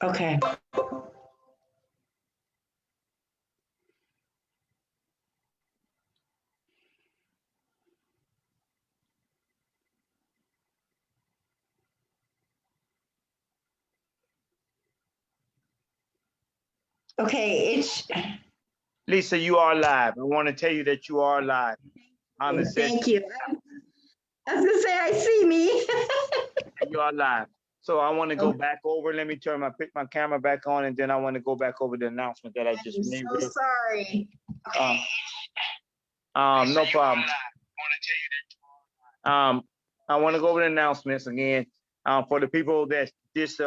Okay. Okay, Lisa, you are live. I want to tell you that you are live on the session. thank you. I was gonna say, I see me. You are live. So I want to go Oh, back over. Let me turn my camera back on, and then I want to go back over the announcement that I just I'm made. so sorry. No problem. I want to go over the announcements again. For the people that just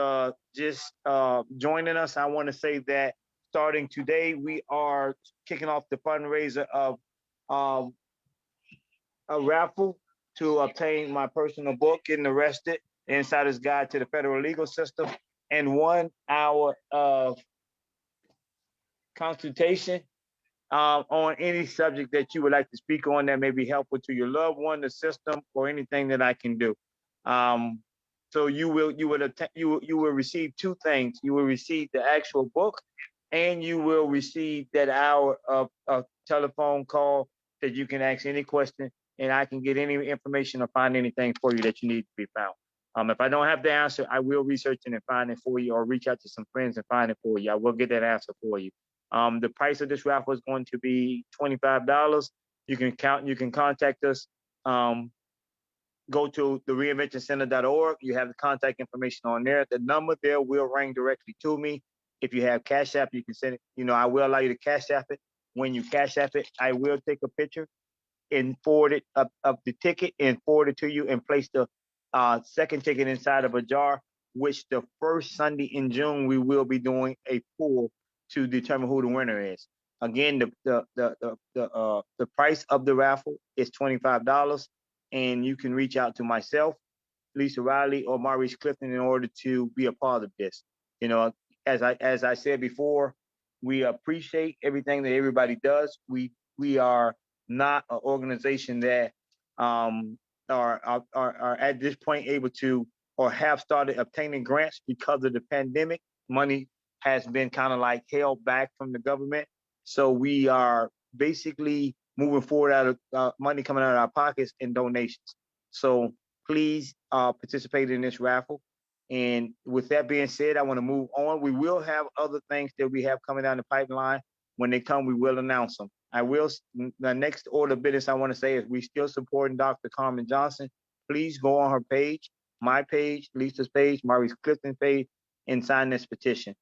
joining us, I want to say that starting today, we are kicking off the fundraiser of um, a raffle to obtain my personal book, Getting Arrested, The Insider's Guide to the Federal Legal System, and 1 hour of consultation on any subject that you would like to speak on that may be helpful to your loved one, the system, or anything that I can do. So you will receive 2 things. You will receive the actual book, and you will receive that hour of telephone call that you can ask any question, and I can get any information or find anything for you that you need to be found. If I don't have the answer, I will research it and find it for you, or reach out to some friends and find it for you. I will get that answer for you. The price of this raffle is going to be $25. You can contact us. Go to the reinventioncenter.org. You have the contact information on there. The number there will ring directly to me. If you have Cash App, you can send it. I will allow you to Cash App it. When you Cash App it, I will take a picture and forward it up the ticket and forward it to you, and place the second ticket inside of a jar, which the first Sunday in June, we will be doing a pool to determine who the winner is. Again, the price of the raffle is $25, and you can reach out to myself, Lisa Riley, or Maurice Clifton in order to be a part of this. As I said before, we appreciate everything that everybody does. We are not an organization that are at this point able to, or have started obtaining grants because of the pandemic. Money has been kind of like held back from the government. So we are basically moving forward out of money coming out of our pockets and donations. So please participate in this raffle. And with that being said, I want to move on. We will have other things that we have coming down the pipeline. When they come, we will announce them. The next order of business I want to say is we still supporting Dr. Carmen Johnson. Please go on her page, my page, Lisa's page, Maurice Clifton's page, and sign this petition.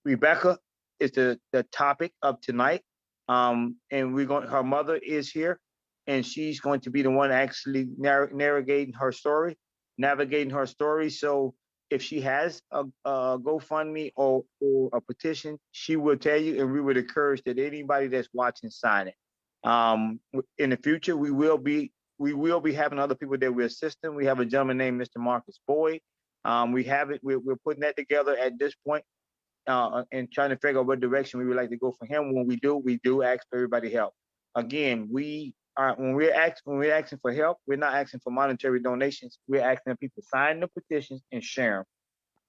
Rebecca is the topic of tonight. And her mother is here, and she's going to be the one actually navigating her story. So if she has a GoFundMe or a petition, she will tell you, and we would encourage that anybody that's watching sign it. In the future, we will be having other people that we're assisting. We have a gentleman named Mr. Marcus Boyd. We're putting that together at this point, and trying to figure out what direction we would like to go for him. When we do ask for everybody help. Again, when we're asking for help, we're not asking for monetary donations. We're asking people sign the petitions and share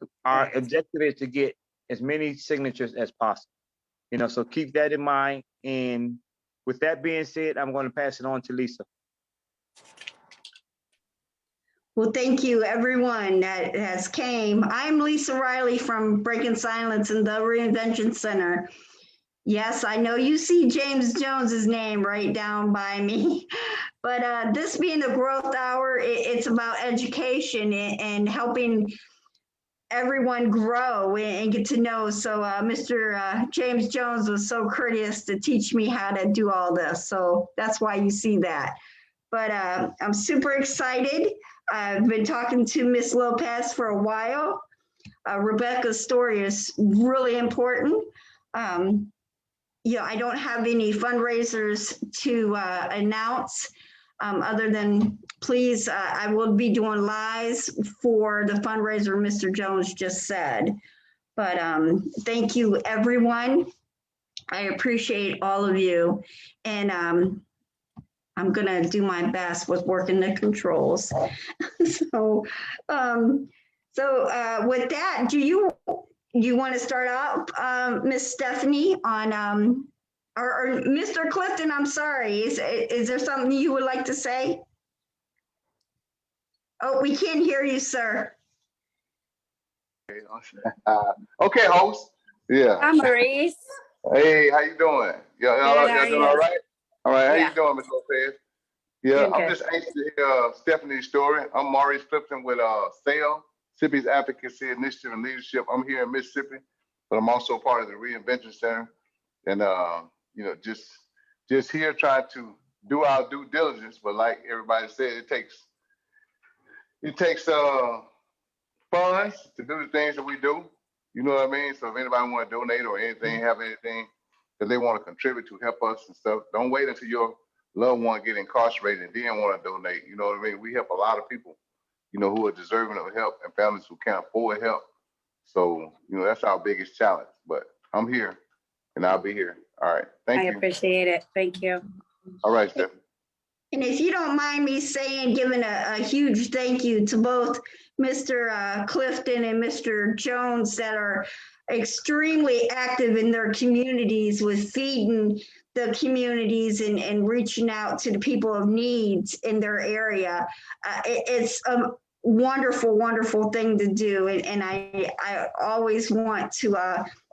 them. Our objective is to get as many signatures as possible. So keep that in mind. And with that being said, I'm going to pass it on to Lisa. Well, thank you everyone that has came. I'm Lisa Riley from Breaking Silence in the Reinvention Center. Yes, I know you see James Jones's name right down by me, but this being the growth hour, it's about education and helping everyone grow and get to know. So Mr. James Jones was so courteous to teach me how to do all this. So that's why you see that. But I'm super excited. I've been talking to Miss Lopez for a while. Rebecca's story is really important. I don't have any fundraisers to announce other than please, I will be doing lives for the fundraiser Mr. Jones just said. But thank you, everyone. I appreciate all of you. And I'm gonna do my best with working the controls. So So with that, do you want to start out, Miss Stephanie, on or Mr. Clifton? I'm sorry. Is there something you would like to say? Oh, we can't hear you, sir. Okay, host. Yeah. Hi, Maurice. Hey, how you doing? Y'all, Good, y'all, how y'all are doing you? all right? All right. How Yeah. you doing, Ms. Lopez? Yeah, Doing I'm good. just anxious to hear Stephanie's story. I'm Maurice Clifton with SAIL, Mississippi's Advocacy Initiative and Leadership. I'm here in Mississippi, but I'm also part of the Reinvention Center, and you know, just here trying to do our due diligence. But like everybody said, it takes funds to do the things that we do. You know what I mean? So if anybody want to donate or anything, have anything that they want to contribute to help us and stuff, don't wait until your loved one get incarcerated and then want to donate. You know what I mean? We help a lot of people, you know, who are deserving of help and families who can't afford help. So, you know, that's our biggest challenge. But I'm here and I'll be here. All right. Thank I you. appreciate it. Thank you. All right, Stephanie. And if you don't mind me saying, giving a huge thank you to both Mr. Clifton and Mr. Jones that are extremely active in their communities with feeding the communities and reaching out to the people of needs in their area. It's a wonderful, wonderful thing to do. And I always want to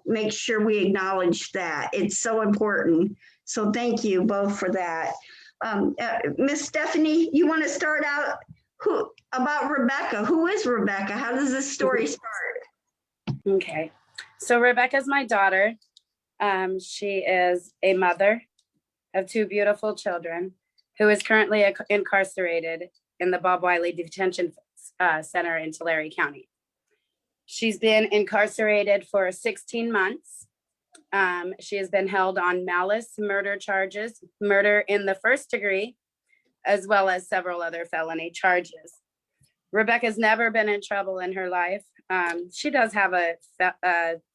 make sure we acknowledge that. It's so important. So thank you both for that. Miss Stephanie, you want to start out about Rebecca? Who is Rebecca? How does this story start? Okay. So Rebecca's my daughter. She is a mother of two beautiful children who is currently incarcerated in the Bob Wiley Detention Center in Tulare County. She's been incarcerated for 16 months. She has been held on malice murder charges, murder in the first degree, as well as several other felony charges. Rebecca's never been in trouble in her life. She does have a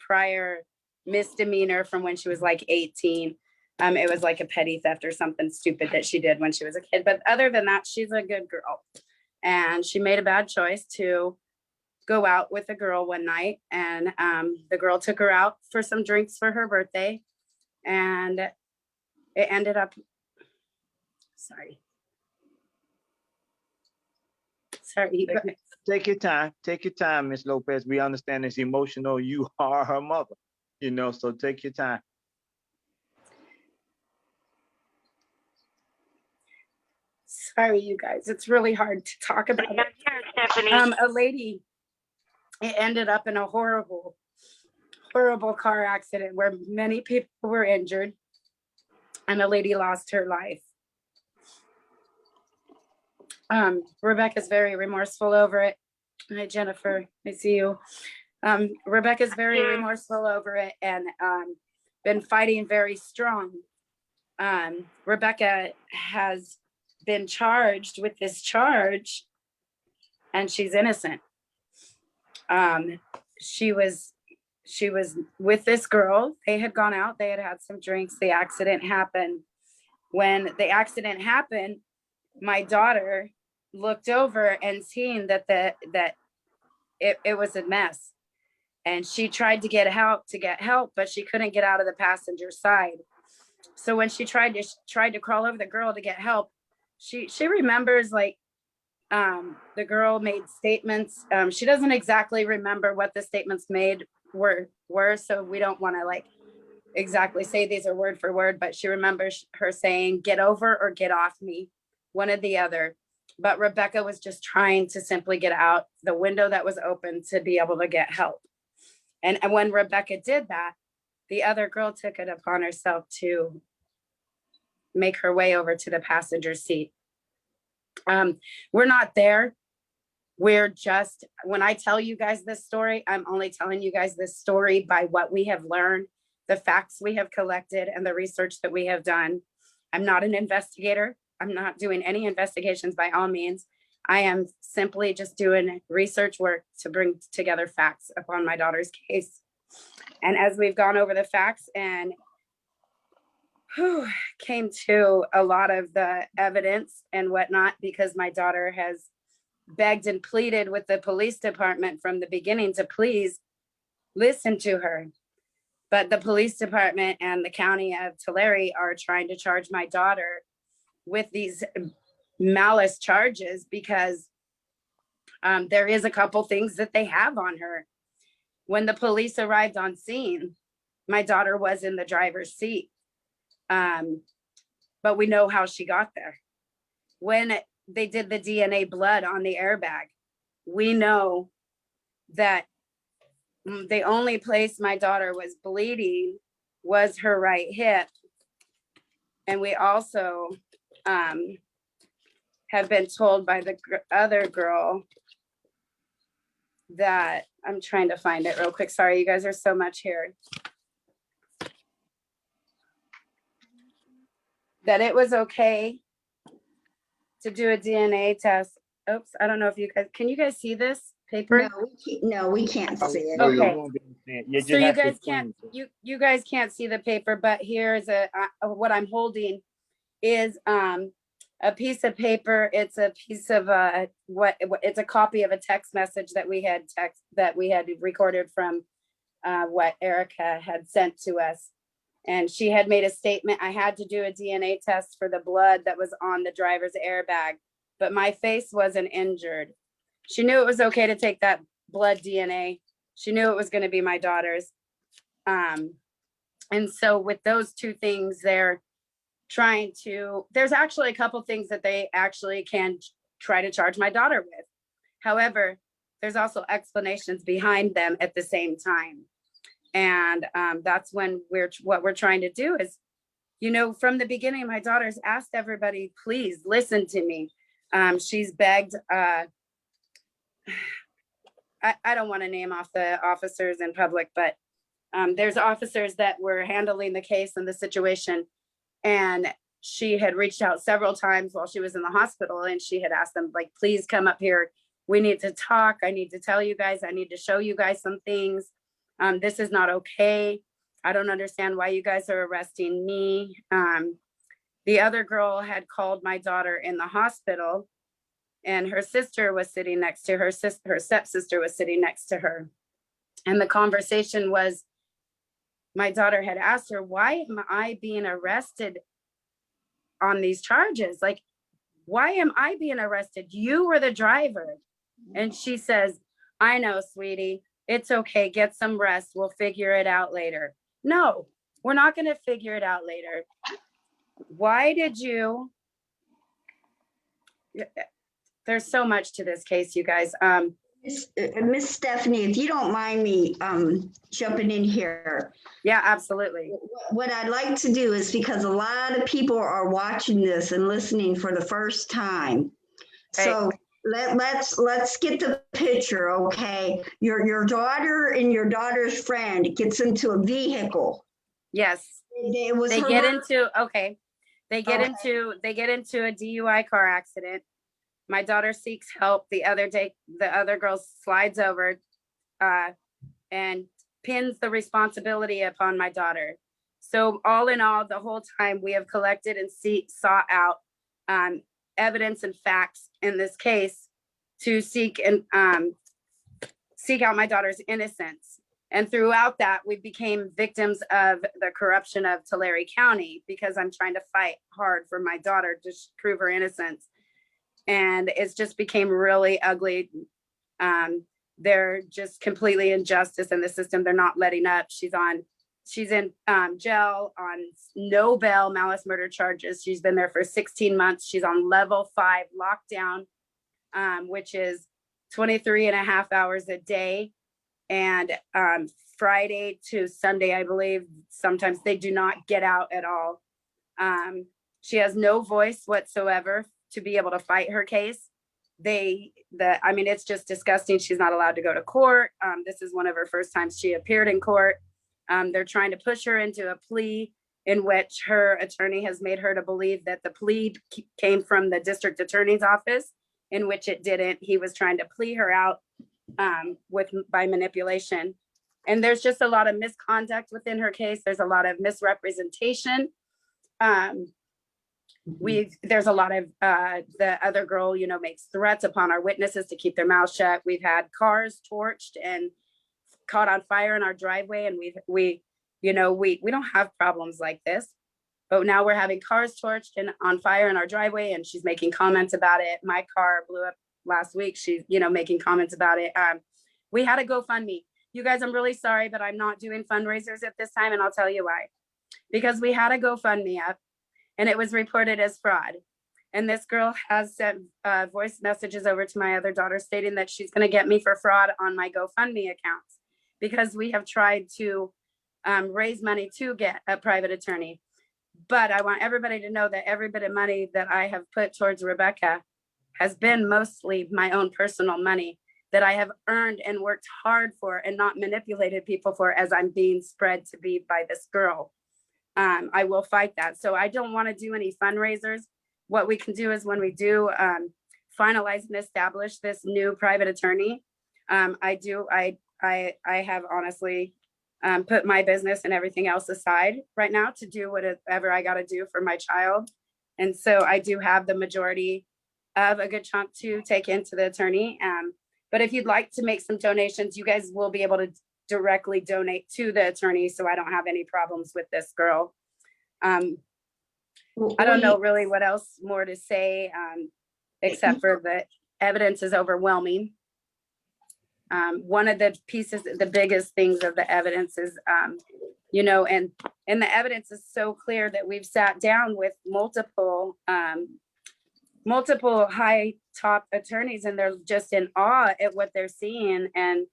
prior misdemeanor from when she was like 18. It was like a petty theft or something stupid that she did when she was a kid. But other than that, she's a good girl. And she made a bad choice to go out with a girl one night, and the girl took her out for some drinks for her birthday, and it ended up, sorry, you guys. Take your time, Miss Lopez. We understand it's emotional. You are her mother, you know, so take your time. Sorry, you guys, it's really hard to talk about it. A lady, it ended up in a horrible car accident where many people were injured and a lady lost her life. Rebecca's very remorseful over it. Hi, Jennifer, I see you. Rebecca's very remorseful over it and been fighting very strong. Rebecca has been charged with this charge and she's innocent. She was with this girl. They had gone out, they had had some drinks. The accident happened. When the accident happened, my daughter looked over and seen that it was a mess. And she tried to get help, but she couldn't get out of the passenger side. So when she tried to crawl over the girl to get help, she remembers like the girl made statements. She doesn't exactly remember what the statements made were, so we don't want to like exactly say these are word for word, but she remembers her saying, "Get over or get off me," one or the other. But Rebecca was just trying to simply get out the window that was open to be able to get help. And when Rebecca did that, the other girl took it upon herself to make her way over to the passenger seat. We're not there. We're just, when I tell you guys this story, I'm only telling you guys this story by what we have learned, the facts we have collected, and the research that we have done. I'm not an investigator. I'm not doing any investigations by all means. I am simply just doing research work to bring together facts upon my daughter's case. And as we've gone over the facts and came to a lot of the evidence and whatnot, because my daughter has begged and pleaded with the police department from the beginning to please listen to her. But the police department and the county of Tulare are trying to charge my daughter with these malice charges because there is a couple things that they have on her. When the police arrived on scene, my daughter was in the driver's seat. But we know how she got there. When they did the DNA blood on the airbag, we know that the only place my daughter was bleeding was her right hip. And we also have been told by the other girl that, I'm trying to find it real quick. Sorry, you guys are so much here. That it was okay to do a DNA test. Oops, I don't know if you guys, can you guys see this paper? No, we can't see it. No, you Okay. won't be able to see it. You So just you have to guys explain can't, it. you guys can't see the paper, but here's what I'm holding is a piece of paper. It's a piece of it's a copy of a text message that we had recorded from what Erica had sent to us. And she had made a statement, I had to do a DNA test for the blood that was on the driver's airbag, but my face wasn't injured. She knew it was okay to take that blood DNA. She knew it was going to be my daughter's. And so with those two things, there's actually a couple things that they actually can try to charge my daughter with. However, there's also explanations behind them at the same time. And that's when what we're trying to do is, from the beginning, my daughter's asked everybody, please listen to me. She's begged, I don't want to name off the officers in public, but there's officers that were handling the case and the situation. And she had reached out several times while she was in the hospital, and she had asked them, like, please come up here. We need to talk. I need to tell you guys, I need to show you guys some things. This is not okay. I don't understand why you guys are arresting me. The other girl had called my daughter in the hospital, and her sister was sitting next to her. Her stepsister was sitting next to her. And the conversation was, my daughter had asked her, why am I being arrested on these charges? Like, why am I being arrested? You were the driver. And she says, I know, sweetie. It's okay. Get some rest. We'll figure it out later. No, we're not going to figure it out later. Why did you? There's so much to this case, you guys. Miss Stephanie, if you don't mind me jumping in here. Yeah, absolutely. What I'd like to do is, because a lot of people are watching this and listening for the first time. Right. So let's get the picture, okay? Your daughter and your daughter's friend gets into a vehicle. Yes. It was They her get birthday. they get into a DUI car accident. My daughter seeks help. The other girl slides over and pins the responsibility upon my daughter. So all in all, the whole time we have collected and sought out evidence and facts in this case to seek out my daughter's innocence. And throughout that, we became victims of the corruption of Tulare County, because I'm trying to fight hard for my daughter to prove her innocence. And it's just became really ugly. They're just completely injustice in the system. They're not letting up. She's in jail on no bail, malice murder charges. She's been there for 16 months. She's on level 5 lockdown, which is 23 and a half hours a day. And Friday to Sunday, I believe, sometimes they do not get out at all. She has no voice whatsoever to be able to fight her case. It's just disgusting. She's not allowed to go to court. This is one of her first times she appeared in court. They're trying to push her into a plea in which her attorney has made her to believe that the plea came from the district attorney's office, in which it didn't. He was trying to plea her out by manipulation. And there's just a lot of misconduct within her case. There's a lot of misrepresentation. there's a lot of the other girl, you know, makes threats upon our witnesses to keep their mouths shut. We've had cars torched and caught on fire in our driveway, and we don't have problems like this, but now we're having cars torched and on fire in our driveway, and she's making comments about it. My car blew up last week. She's, you know, making comments about it. We had a GoFundMe. You guys, I'm really sorry, but I'm not doing fundraisers at this time, and I'll tell you why. Because we had a GoFundMe up, and it was reported as fraud. And this girl has sent voice messages over to my other daughter stating that she's going to get me for fraud on my GoFundMe accounts, because we have tried to raise money to get a private attorney. But I want everybody to know that every bit of money that I have put towards Rebecca has been mostly my own personal money that I have earned and worked hard for, and not manipulated people for, as I'm being spread to be by this girl. I will fight that. So I don't want to do any fundraisers. What we can do is, when we do finalize and establish this new private attorney, I have honestly put my business and everything else aside right now to do whatever I got to do for my child. And so I do have the majority of a good chunk to take into the attorney. But if you'd like to make some donations, you guys will be able to directly donate to the attorney, so I don't have any problems with this girl. I don't know really what else more to say, except for the evidence is overwhelming. One of the pieces, the biggest things of the evidence is, you know, and the evidence is so clear that we've sat down with multiple high top attorneys, and they're just in awe at what they're seeing, and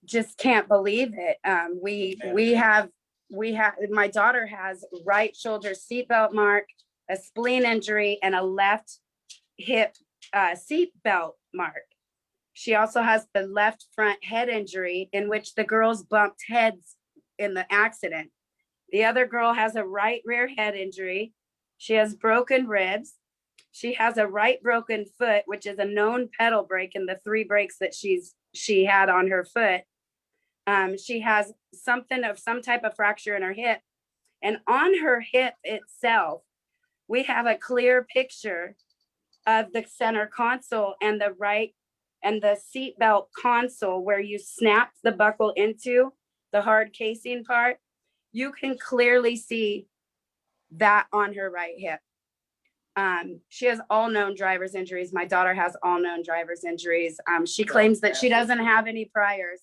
just can't believe it. We have, my daughter has right shoulder seatbelt mark, a spleen injury, and a left hip seatbelt mark. She also has the left front head injury, in which the girls bumped heads in the accident. The other girl has a right rear head injury. She has broken ribs. She has a right broken foot, which is a known pedal break in the 3 breaks that she had on her foot. She has some type of fracture in her hip, and on her hip itself, we have a clear picture of the center console and the seatbelt console, where you snap the buckle into the hard casing part. You can clearly see that on her right hip. She has all known driver's injuries. My daughter has all known driver's injuries. She claims that she doesn't have any priors.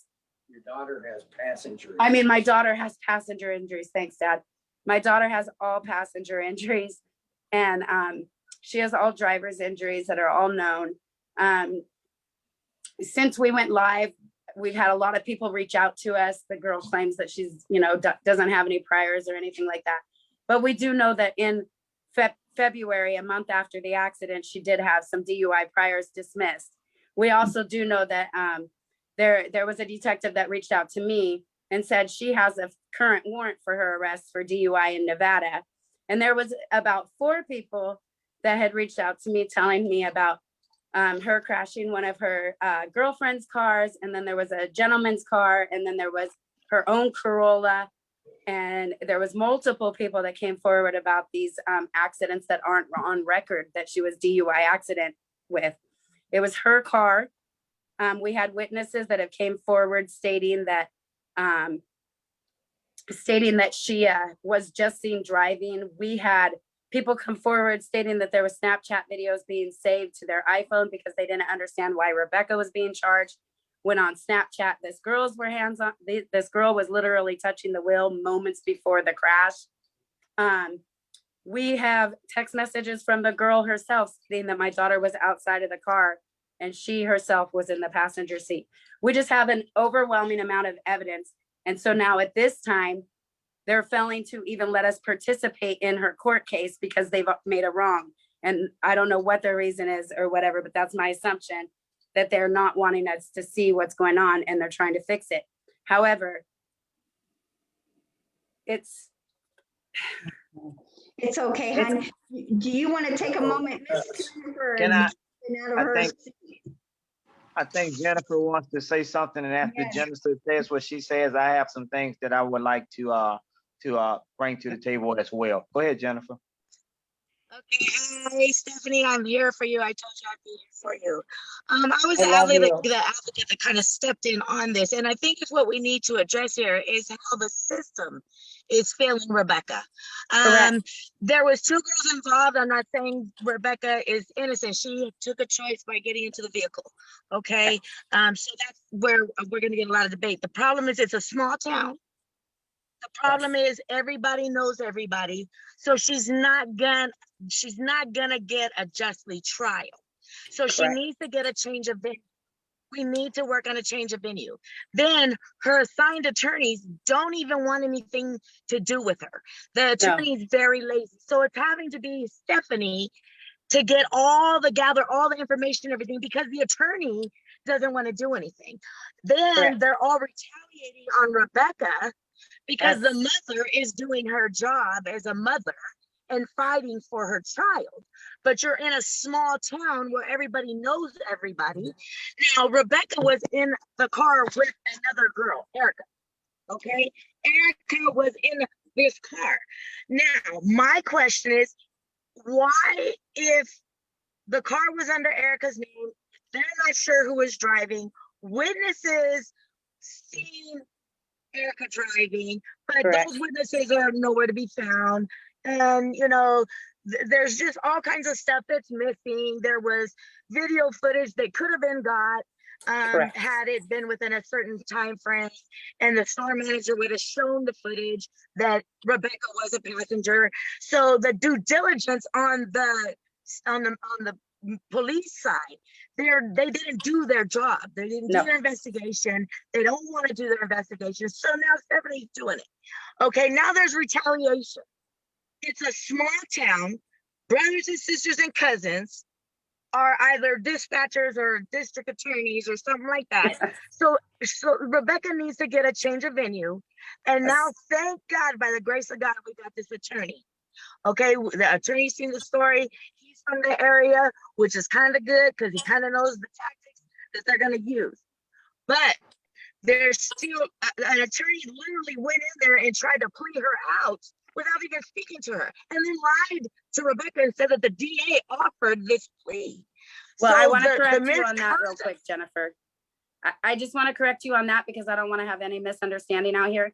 Your daughter has passenger. I mean, my daughter has passenger injuries. Thanks, Dad. My daughter has all passenger injuries, and she has all driver's injuries that are all known. Since we went live, we've had a lot of people reach out to us. The girl claims that she's, you know, doesn't have any priors or anything like that. But we do know that in February, a month after the accident, she did have some DUI priors dismissed. We also do know that there was a detective that reached out to me and said she has a current warrant for her arrest for DUI in Nevada. And there was about 4 people that had reached out to me telling me about her crashing one of her girlfriend's cars. And then there was a gentleman's car, and then there was her own Corolla. And there was multiple people that came forward about these accidents that aren't on record that she was DUI accident with. It was her car. We had witnesses that have came forward stating that she was just seen driving. We had people come forward stating that there was Snapchat videos being saved to their iPhone because they didn't understand why Rebecca was being charged. When on Snapchat, this girl was literally touching the wheel moments before the crash. We have text messages from the girl herself stating that my daughter was outside of the car and she herself was in the passenger seat. We just have an overwhelming amount of evidence. And so now at this time, they're failing to even let us participate in her court case because they've made a wrong. And I don't know what their reason is or whatever, but that's my assumption, that they're not wanting us to see what's going on and they're trying to fix it. However, it's okay, hon. Do you want to take a moment? Can I think Jennifer wants to say something, and after Jennifer says what she says, I have some things that I would like to bring to the table as well. Go ahead, Jennifer. Okay, hi Stephanie, I'm here for you. I told you I'd be here for you. I was I love the you. advocate that kind of stepped in on this, and I think it's what we need to address here is how the system is failing Rebecca. Correct. There was two girls involved. I'm not saying Rebecca is innocent. She took a choice by getting into the vehicle. Okay, so that's where we're going to get a lot of debate. The problem is it's a small town. The problem is everybody knows everybody, so she's not gonna get a justly trial. So she Correct. needs to get a change of venue. We need to work on a change of venue. Then her assigned attorneys don't even want anything to do with her. The attorney is very lazy, so it's having to be Stephanie to gather all the information, everything, because the attorney doesn't want to do anything. Then Correct. they're all retaliating on Rebecca because the Yes. mother is doing her job as a mother and fighting for her child. But you're in a small town where everybody knows everybody. Now, Rebecca was in the car with another girl, Erica. Okay? Erica was in this car. Now, my question is, why, if the car was under Erica's name, they're not sure who was driving, witnesses seen Erica driving, but Correct. those witnesses are nowhere to be found. And, there's just all kinds of stuff that's missing. There was video footage that could have been got Correct. had it been within a certain time frame, and the store manager would have shown the footage that Rebecca was a passenger. So the due diligence on the police side, they didn't do their job. They didn't No. do their investigation. They don't want to do their investigation. So now Stephanie's doing it. Okay, now there's retaliation. It's a small town. Brothers and sisters and cousins are either dispatchers or district attorneys or something like that. So Rebecca needs to get a change of venue. And now, thank God, by the grace of God, we got this attorney. Okay, the attorney's seen the story. He's from the area, which is kind of good because he kind of knows the tactics that they're going to use. But there's still an attorney literally went in there and tried to plea her out without even speaking to her, and then lied to Rebecca and said that the DA offered this plea. Well, So I want to the correct you on that real misconduct- quick, Jennifer. I just want to correct you on that because I don't want to have any misunderstanding out here.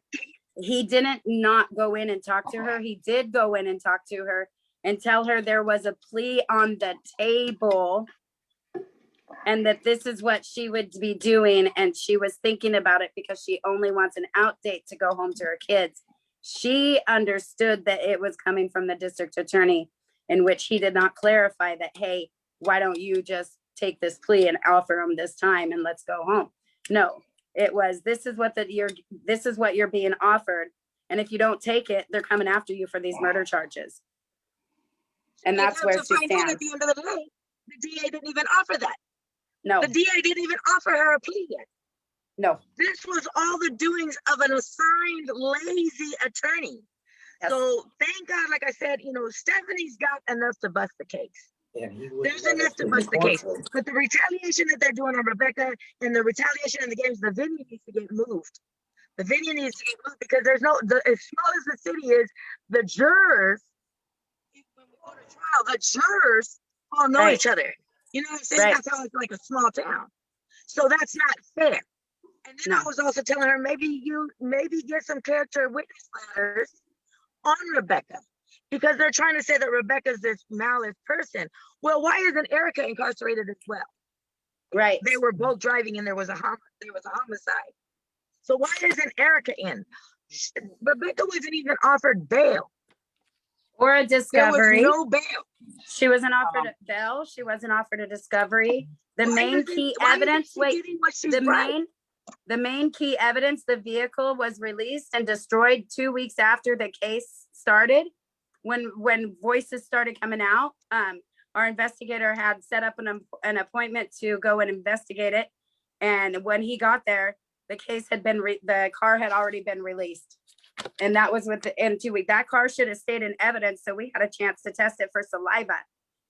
He didn't not go in and talk to her. He did go in and talk to her and tell her there was a plea on the table and that this is what she would be doing. And she was thinking about it because she only wants an out date to go home to her kids. She understood that it was coming from the district attorney, in which he did not clarify that, hey, why don't you just take this plea and offer him this time and let's go home? No, it was, this is what you're being offered. And if you don't take it, they're coming after you for these murder charges. And that's where she stands. At the end of the day, the DA didn't even offer that. No, The DA didn't even offer her a plea yet. no. This was all the doings of an assigned lazy attorney. Yes. So thank God, like I said, Stephanie's got enough to bust the case. And he would There's let enough us to in bust the case. courtroom. But the retaliation that they're doing on Rebecca and the retaliation in the games, the venue needs to get moved. The venue needs to get moved because there's as small as the city is, the jurors, when we go to trial, the jurors all know Right. each other. You know what I'm saying? Right. That's how it's like a small town. So that's not fair. And then I No. was also telling her, maybe get some character witness letters on Rebecca, because they're trying to say that Rebecca's this malice person. Well, why isn't Erica incarcerated as well? Right. They were both driving and there was a homicide. So why isn't Erica in? Rebecca wasn't even offered bail. Or a There discovery. was no bail. She wasn't offered a bail. She wasn't offered a discovery. The Why main isn't- key why isn't evidence, she wait, getting what she's the right? main key evidence, the vehicle was released and destroyed 2 weeks after the case started. When voices started coming out, our investigator had set up an appointment to go and investigate it. And when he got there, the case had been, the car had already been released. And that was in 2 weeks. That car should have stayed in evidence so we had a chance to test it for saliva.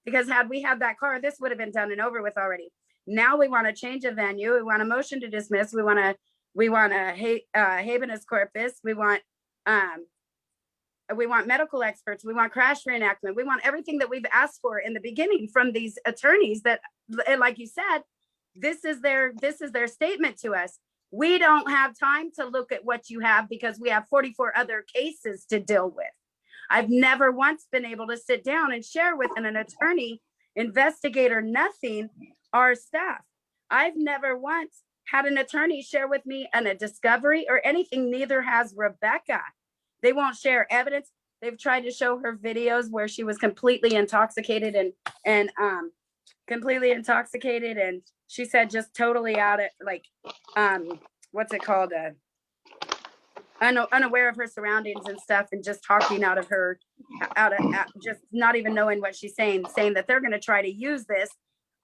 Because had we had that car, this would have been done and over with already. Now we want to change a venue. We want a motion to dismiss. We want a habeas corpus. We want We want medical experts. We want crash reenactment. We want everything that we've asked for in the beginning from these attorneys that, like you said, this is their statement to us. We don't have time to look at what you have because we have 44 other cases to deal with. I've never once been able to sit down and share with an attorney, investigator, nothing, our staff. I've never once had an attorney share with me a discovery or anything. Neither has Rebecca. They won't share evidence. They've tried to show her videos where she was completely intoxicated and completely intoxicated. And she said just totally out of like, what's it called? Unaware of her surroundings and stuff, and just talking out of just not even knowing what she's saying that they're going to try to use this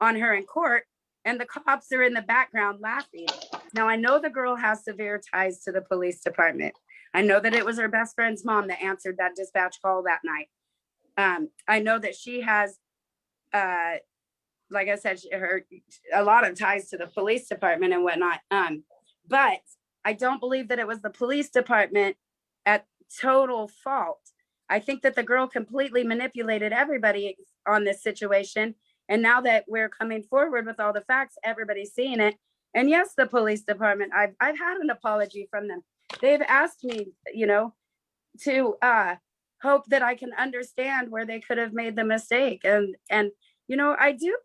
on her in court. And the cops are in the background laughing. Now, I know the girl has severe ties to the police department. I know that it was her best friend's mom that answered that dispatch call that night. I know that she has, like I said, a lot of ties to the police department and whatnot. But I don't believe that it was the police department at total fault. I think that the girl completely manipulated everybody on this situation. And now that we're coming forward with all the facts, everybody's seeing it. And yes, the police department, I've had an apology from them. They've asked me, to hope that I can understand where they could have made the mistake. And I do.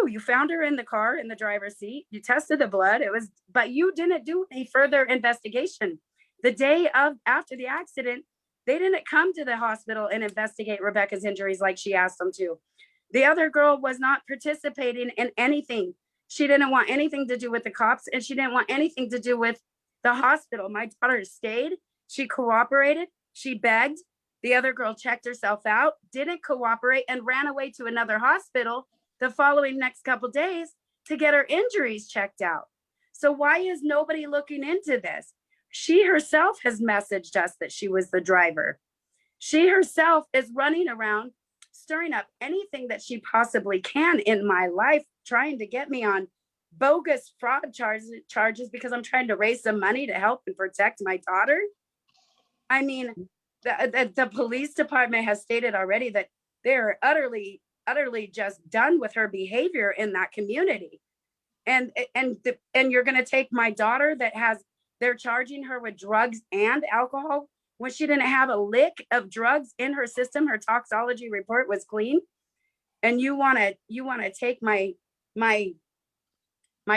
You found her in the car in the driver's seat. You tested the blood. But you didn't do any further investigation. The day after the accident, they didn't come to the hospital and investigate Rebecca's injuries like she asked them to. The other girl was not participating in anything. She didn't want anything to do with the cops, and she didn't want anything to do with the hospital. My daughter stayed. She cooperated. She begged. The other girl checked herself out, didn't cooperate, and ran away to another hospital the following next couple days to get her injuries checked out. So why is nobody looking into this? She herself has messaged us that she was the driver. She herself is running around stirring up anything that she possibly can in my life, trying to get me on bogus fraud charges because I'm trying to raise some money to help and protect my daughter. I mean, the police department has stated already that they're utterly just done with her behavior in that community. And you're going to take my daughter they're charging her with drugs and alcohol when she didn't have a lick of drugs in her system. Her toxology report was clean. And you want to take my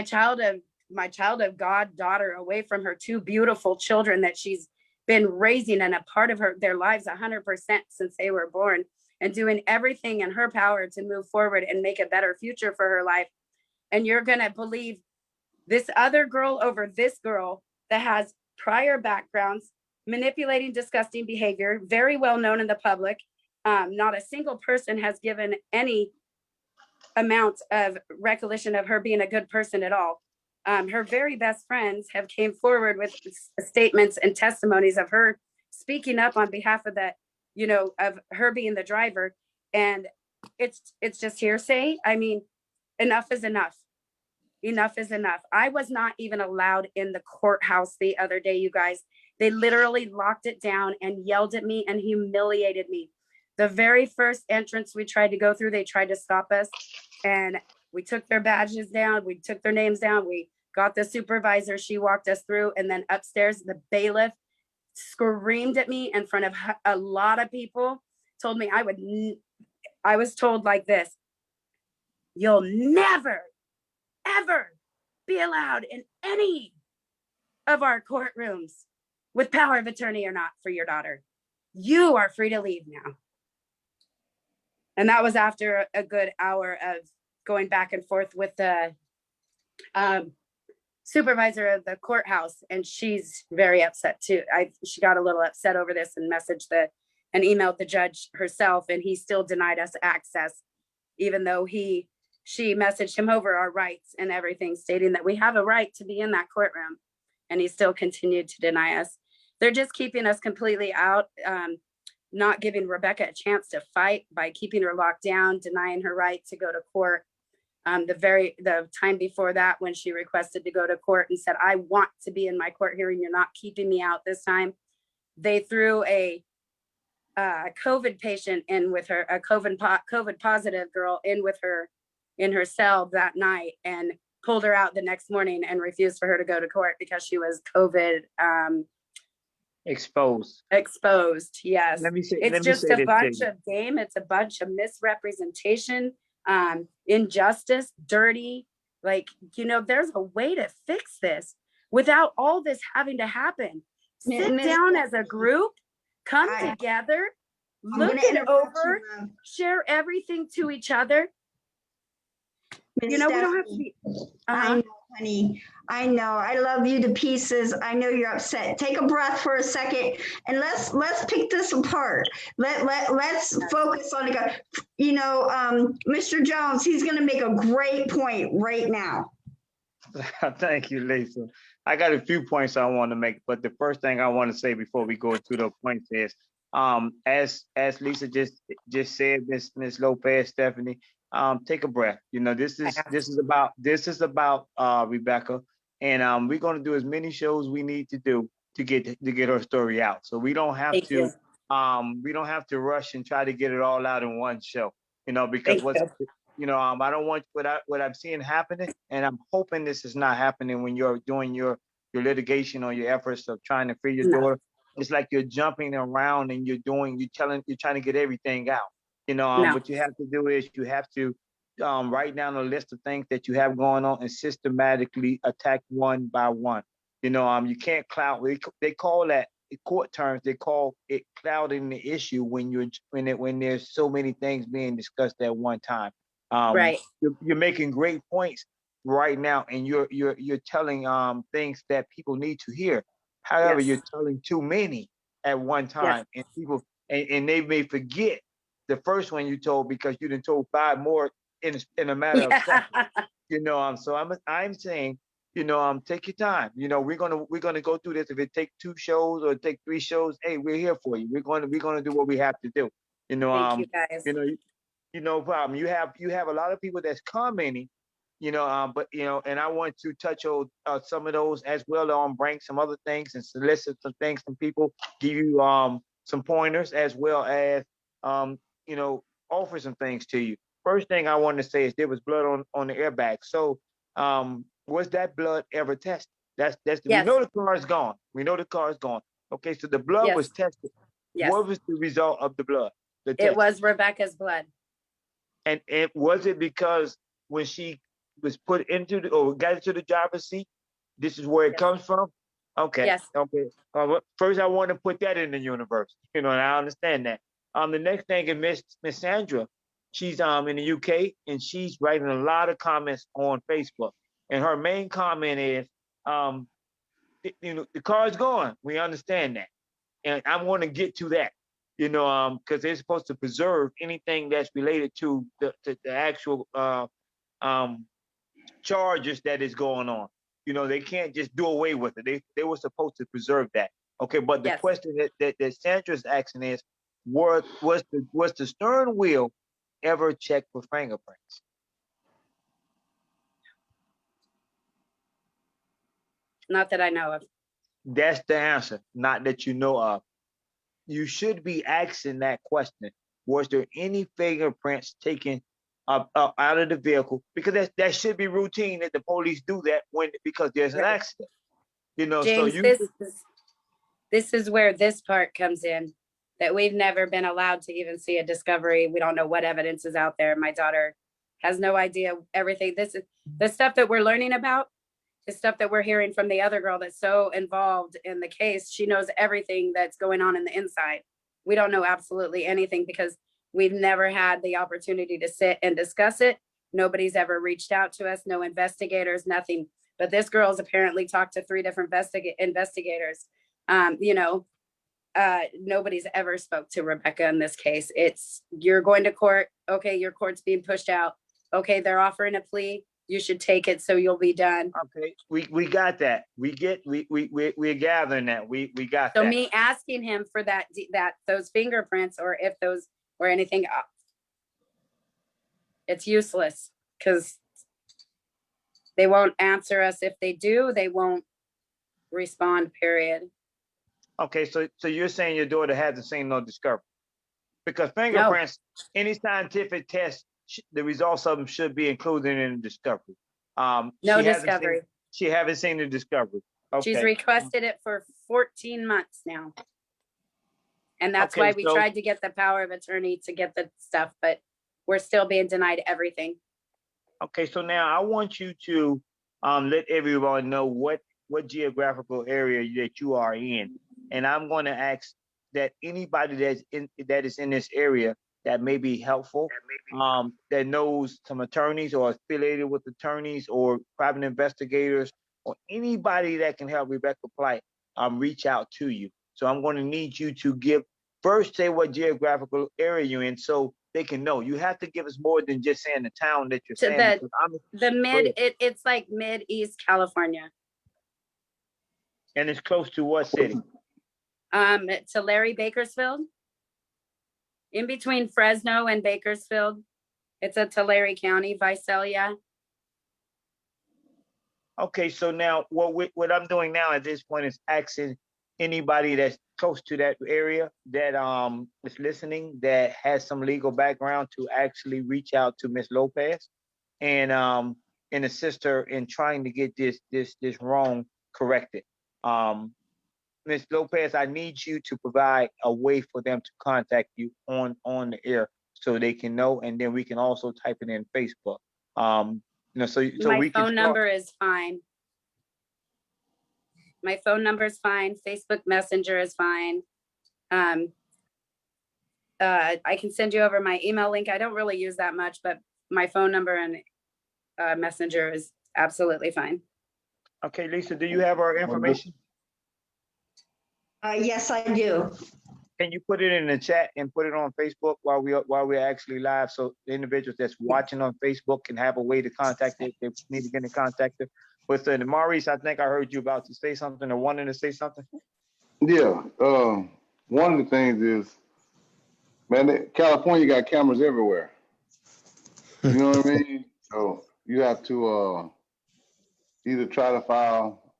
child of God daughter away from her two beautiful children that she's been raising and a part of their lives 100% since they were born, and doing everything in her power to move forward and make a better future for her life. And you're going to believe this other girl over this girl that has prior backgrounds, manipulating, disgusting behavior, very well known in the public. Not a single person has given any amount of recollection of her being a good person at all. Her very best friends have came forward with statements and testimonies of her speaking up on behalf of of her being the driver. And it's just hearsay. I mean, enough is enough. Enough is enough. I was not even allowed in the courthouse the other day, you guys. They literally locked it down and yelled at me and humiliated me. The very first entrance we tried to go through, they tried to stop us, and we took their badges down. We took their names down. We got the supervisor. She walked us through, and then upstairs, the bailiff screamed at me in front of a lot of people, told me I was told like this: you'll never, ever be allowed in any of our courtrooms with power of attorney or not for your daughter. You are free to leave now. And that was after a good hour of going back and forth with the supervisor of the courthouse. And she's very upset too. She got a little upset over this and and emailed the judge herself, and he still denied us access, even though she messaged him over our rights and everything, stating that we have a right to be in that courtroom. And he still continued to deny us. They're just keeping us completely out, not giving Rebecca a chance to fight by keeping her locked down, denying her right to go to court. The time before that, when she requested to go to court and said, I want to be in my court hearing, you're not keeping me out this time. They threw a COVID patient in with her, a COVID positive girl in with her in her cell that night, and pulled her out the next morning and refused for her to go to court because she was COVID Exposed. exposed. Yes. It's let me just say a this to bunch you. of game. It's a bunch of misrepresentation, injustice, dirty. Like, there's a way to fix this without all this having to happen. Sit Miss down as a Stephanie, group, come I- together, I'm look gonna it interrupt you, over, share everything to each other. Miss We don't have to Stephanie. be. I know, honey. I know. I love you to pieces. I know you're upset. Take a breath for a second and let's pick this apart. Let's focus on it. Mr. Jones, he's gonna make a great point right now. Thank you, Lisa. I got a few points I want to make, but the first thing I want to say before we go to the points is, as Lisa just said, Miss Lopez, Stephanie, take a breath. This is about Rebecca, and we're going to do as many shows we need to do to get her story out. So we don't have Thank you. rush and try to get it all out in one show. Because Thank you. I don't want what I'm seeing happening, and I'm hoping this is not happening when you're doing your litigation or your efforts of trying to free your No. daughter. It's like you're jumping around and you're trying to get everything out. No. What you have to do is you have to write down a list of things that you have going on and systematically attack one by one. You can't cloud. They call that in court terms. They call it clouding the issue when there's so many things being discussed at one time. Right. You're making great points right now, and you're telling things that people need to hear. However, Yes. you're telling too many at one time, and people and they may forget the first one you told because you done told 5 more in a matter of seconds. So I'm saying, take your time. We're gonna go through this. If it take 2 shows or take 3 shows, hey, we're here for you. We're gonna do what we have to do. Thank you, guys. No problem. You have a lot of people that's commenting, but and I want to touch on some of those as well, bring some other things and solicit some things from people, give you some pointers as well as you know offer some things to you. First thing I wanted to say is there was blood on the airbag. So was that blood ever tested? We Yes. know the car is gone. We know the car is gone. Okay, so the blood was Yes. tested. Yes. What was the result of the blood? The It test? was Rebecca's blood. And was it because when she was put into or got into the driver's seat, this is where it Yes. comes from? Okay. Yes. Okay. First, I want to put that in the universe. And I understand that. The next thing is Miss Sandra. She's in the UK and she's writing a lot of comments on Facebook. And her main comment is, the car's gone. We understand that, and I want to get to that. Because they're supposed to preserve anything that's related to the actual charges that is going on. They can't just do away with it. They were supposed to preserve that. Okay, but the Yes. question that Sandra's asking is, was the stern wheel ever checked for fingerprints? Not that I know of. That's the answer. Not that you know of. You should be asking that question. Was there any fingerprints taken out of the vehicle? Because that should be routine that the police do that because there's an Right. accident. So James, this is where this part comes in, that we've never been allowed to even see a discovery. We don't know what evidence is out there. My daughter has no idea everything. This is the stuff that we're learning about, the stuff that we're hearing from the other girl that's so involved in the case. She knows everything that's going on in the inside. We don't know absolutely anything because we've never had the opportunity to sit and discuss it. Nobody's ever reached out to us, no investigators, nothing. But this girl's apparently talked to 3 different investigators. Nobody's ever spoke to Rebecca in this case. It's, you're going to court. Okay, your court's being pushed out. Okay, they're offering a plea. You should take it so you'll be done. Okay, we got that. We're gathering that. We got So that. me asking him for those fingerprints or if those or anything, it's useless because they won't answer us. If they do, they won't respond, period. Okay, so you're saying your daughter hasn't seen no discovery? Because fingerprints, any scientific test, the results of them should be included in the discovery. No she hasn't discovery. she haven't seen the discovery. She's Okay. requested it for 14 months now. And that's Okay, why we so- tried to get the power of attorney to get the stuff, but we're still being denied everything. Okay, so now I want you to let everyone know what geographical area that you are in, and I'm going to ask that anybody that is in this area that may be helpful, that knows some attorneys or affiliated with attorneys or private investigators or anybody that can help Rebecca Plight, reach out to you. So I'm going to need you to say what geographical area you're in, so they can know. You have to give us more than just saying the town that you're To saying. it's like mid-east California. And it's close to what city? To Larry Bakersfield. In between Fresno and Bakersfield. It's a Tulare County, Visalia. Okay, so now what I'm doing now at this point is asking anybody that's close to that area that is listening, that has some legal background, to actually reach out to Miss Lopez and assist her in trying to get this wrong corrected. Ms. Lopez, I need you to provide a way for them to contact you on the air so they can know, and then we can also type it in Facebook. So My we can phone number is fine. My phone number is fine. Facebook Messenger is fine. I can send you over my email link. I don't really use that much, but my phone number and Messenger is absolutely fine. Okay, Lisa, do you have our information? Yes, I do. Can you put it in the chat and put it on Facebook while we're actually live, so the individuals that's watching on Facebook can have a way to contact it if they need to get in contact her? But Maurice, I think I heard you about to say something or wanting to say something. Yeah, one of the things is, man, California got cameras everywhere. You know what I mean? So you have to either try to file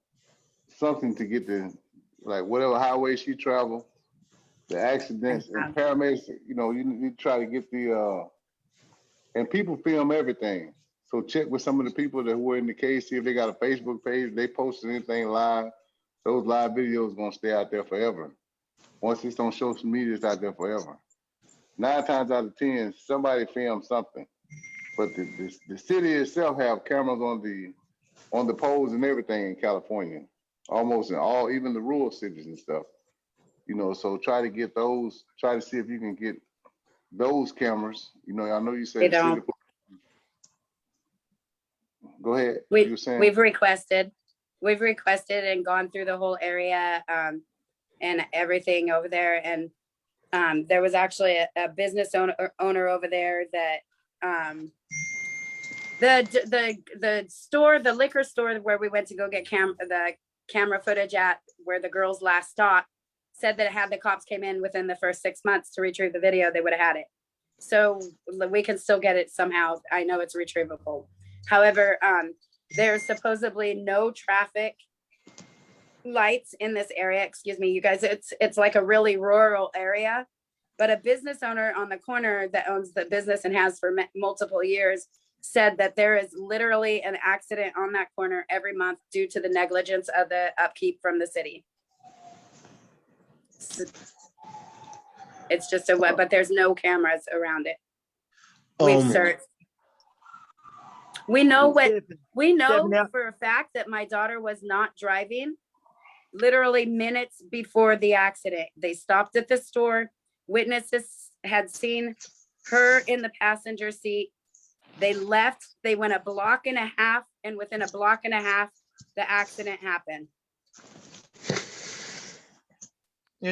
something to get like whatever highway she traveled, the accidents and paramedics, you need to try to get and people film everything. So check with some of the people that were in the case, see if they got a Facebook page, they posted anything live. Those live videos gonna stay out there forever. Once it's on social media, it's out there forever. 9 times out of 10, somebody filmed something. But the city itself have cameras on the poles and everything in California, almost in all, even the rural cities and stuff. So try to get those. Try to see if you can get those cameras. I know you said They don't. Go ahead. We've requested and gone through the whole area and everything over there. And there was actually a business owner over there that the liquor store where we went to go get the camera footage at, where the girls last stopped, said that had the cops came in within the first 6 months to retrieve the video, they would have had it. So we can still get it somehow. I know it's retrievable. However, there's supposedly no traffic lights in this area. Excuse me, you guys, it's like a really rural area, but a business owner on the corner that owns the business and has for multiple years said that there is literally an accident on that corner every month due to the negligence of the upkeep from the city. It's just but there's no cameras around it. We've searched. We know for a fact that my daughter was not driving literally minutes before the accident. They stopped at the store. Witnesses had seen her in the passenger seat. They left. They went a block and a half, and within a block and a half, the accident happened.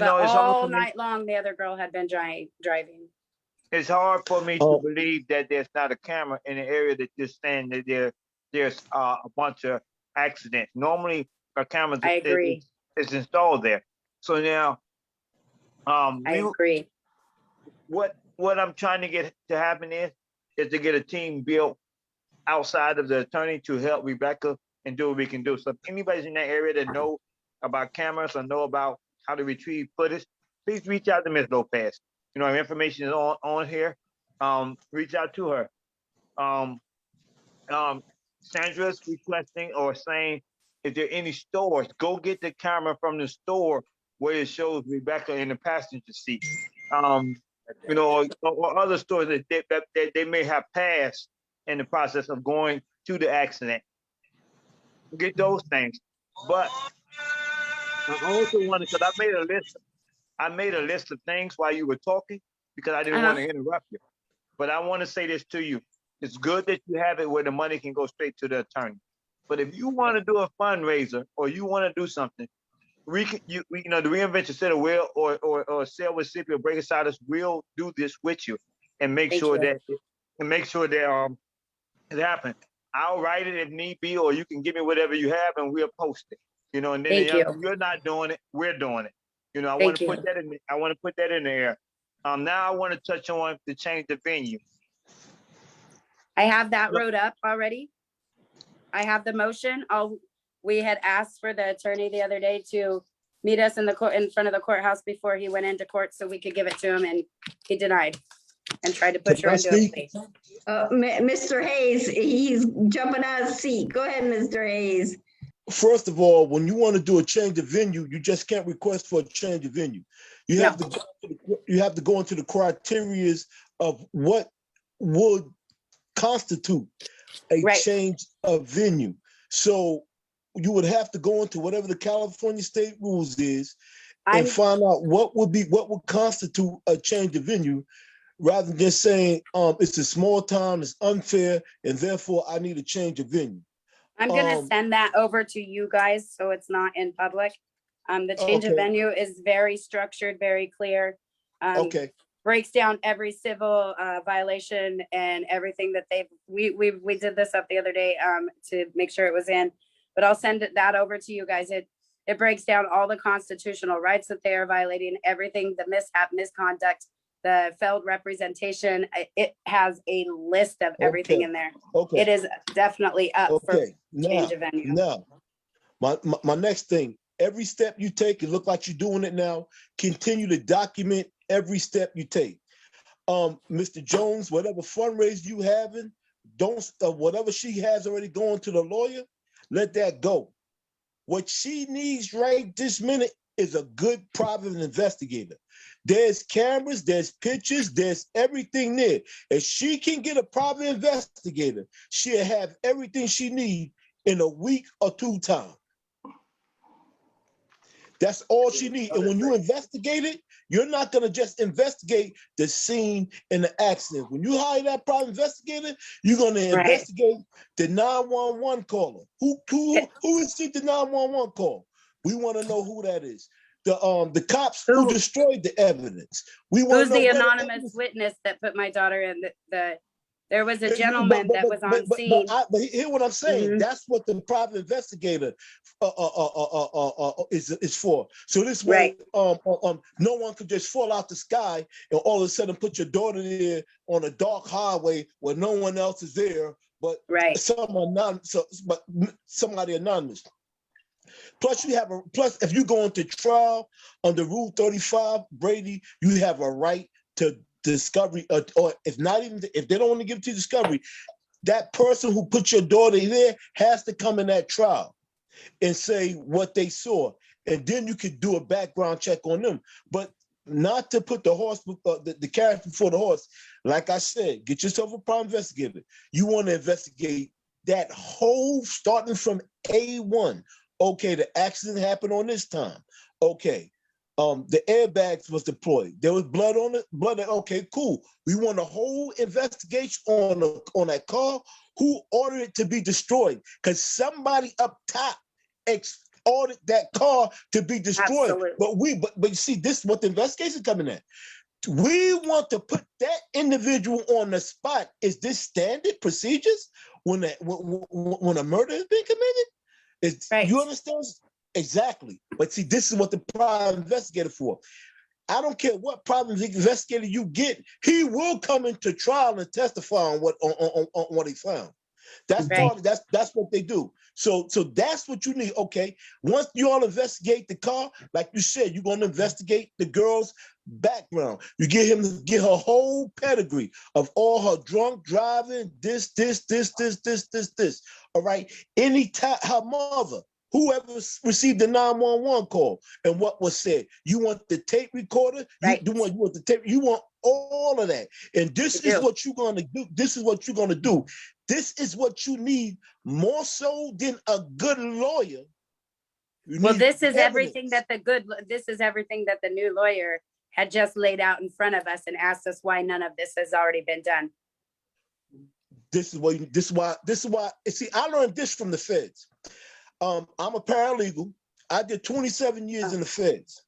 All night long, the other girl had been driving. It's hard for me to believe that there's not a camera in the area that you're saying that there's a bunch of accidents. Normally, a camera is installed there. So now, I agree. What I'm trying to get to happen is to get a team built outside of the attorney to help Rebecca and do what we can do. So if anybody's in that area that know about cameras or know about how to retrieve footage, please reach out to Ms. Lopez. You know, her information is on here. Reach out to her. Sandra's requesting or saying, if there are any stores, go get the camera from the store where it shows Rebecca in the passenger seat. You know, or other stores that they may have passed in the process of going to the accident. Get those things. But I also wanted, because I made a list of things while you were talking because I didn't want to interrupt you. But I want to say this to you. It's good that you have it where the money can go straight to the attorney. But if you want to do a fundraiser or you want to do something, you know, the Reinvention Center will, or Sale with Sippy or Break Aside us will do this with you and make sure that it happens. I'll write it if need be, or you can give me whatever you have and we'll post it. You know, and then you're not doing it, we're doing it. You know, I want to put that in. I want to put that in there. Now I want to touch on to change the venue. I have that wrote up already. I have the motion. We had asked for the attorney the other day to meet us in front of the courthouse before he went into court so we could give it to him, and he denied and tried to push her into a plea. Mr. Hayes, he's jumping out of his seat. Go ahead, Mr. Hayes. First of all, when you want to do a change of venue, you just can't request for a change of venue. You have to go into the criteria of what would constitute a change of venue. So you would have to go into whatever the California state rules is and find out what would constitute a change of venue, rather than just saying it's a small town, it's unfair, and therefore I need a change of venue. I'm gonna send that over to you guys so it's not in public. The change of venue is very structured, very clear. Breaks down every civil violation and everything that we did this up the other day to make sure it was in, but I'll send that over to you guys. It breaks down all the constitutional rights that they are violating, everything, the mishap, misconduct, the failed representation. It has a list of everything in there. It is definitely up for change of venue. Now, my next thing, every step you take, it look like you're doing it now, continue to document every step you take. Mr. Jones, whatever fundraiser you having, whatever she has already going to the lawyer, let that go. What she needs right this minute is a good private investigator. There's cameras, there's pictures, there's everything there. If she can get a private investigator, she'll have everything she needs in a week or 2 time. That's all she needs. And when you investigate it, you're not going to just investigate the scene in the accident. When you hire that private investigator, you're going to investigate the 911 caller. Who received the 911 call? We want to know who that is. The cops who destroyed the evidence. Who's the anonymous witness that put my daughter in there was a gentleman that was on scene. But hear what I'm saying. That's what the private investigator is for. So this way, no one could just fall out the sky and all of a sudden put your daughter there on a dark highway where no one else is there, but somebody anonymous. Plus, if you go into trial under Rule 35, Brady, you have a right to discovery, or if they don't want to give it to discovery, that person who put your daughter there has to come in that trial and say what they saw, and then you could do a background check on them. But not to put the horse, the carriage before the horse. Like I said, get yourself a private investigator. You want to investigate that whole, starting from A1. Okay, the accident happened on this time. Okay. The airbags was deployed. There was blood on it. Okay, cool. We want a whole investigation on that car. Who ordered it to be destroyed? Because somebody up top ordered that car to be destroyed. Absolutely. But you see, this is what the investigation coming at. We want to put that individual on the spot. Is this standard procedures when a murder has been committed? You understand? Exactly. But see, this is what the private investigator for. I don't care what private investigator you get, he will come into trial and testify on what he found. That's Right. part of that's what they do. So that's what you need. Okay. Once you all investigate the car, like you said, you're gonna investigate the girl's background. You get him to get her whole pedigree of all her drunk driving, this. All right. Anytime her mother, whoever received the 911 call and what was said. You want the tape recorder, Right. you want the tape, you want all of that. And this You is do. what you're gonna do. This is what you're gonna do. This is what you need more so than a good lawyer. You Well, need this is everything evidence. this is everything that the new lawyer had just laid out in front of us and asked us why none of this has already been done. This is why. See, I learned this from the feds. I'm a paralegal. I did 27 years in the feds.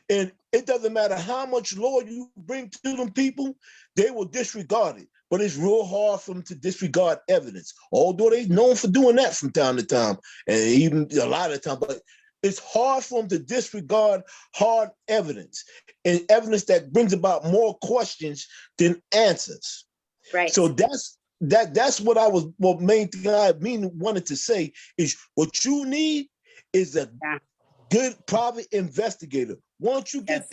And it doesn't matter how much law you bring to them people, they will disregard it. But it's real hard for them to disregard evidence, although they're known for doing that from time to time, and even a lot of the time. But it's hard for them to disregard hard evidence and evidence that brings about more questions than answers. Right. So that's what main thing I wanted to say is what you need is a good private investigator. Once you get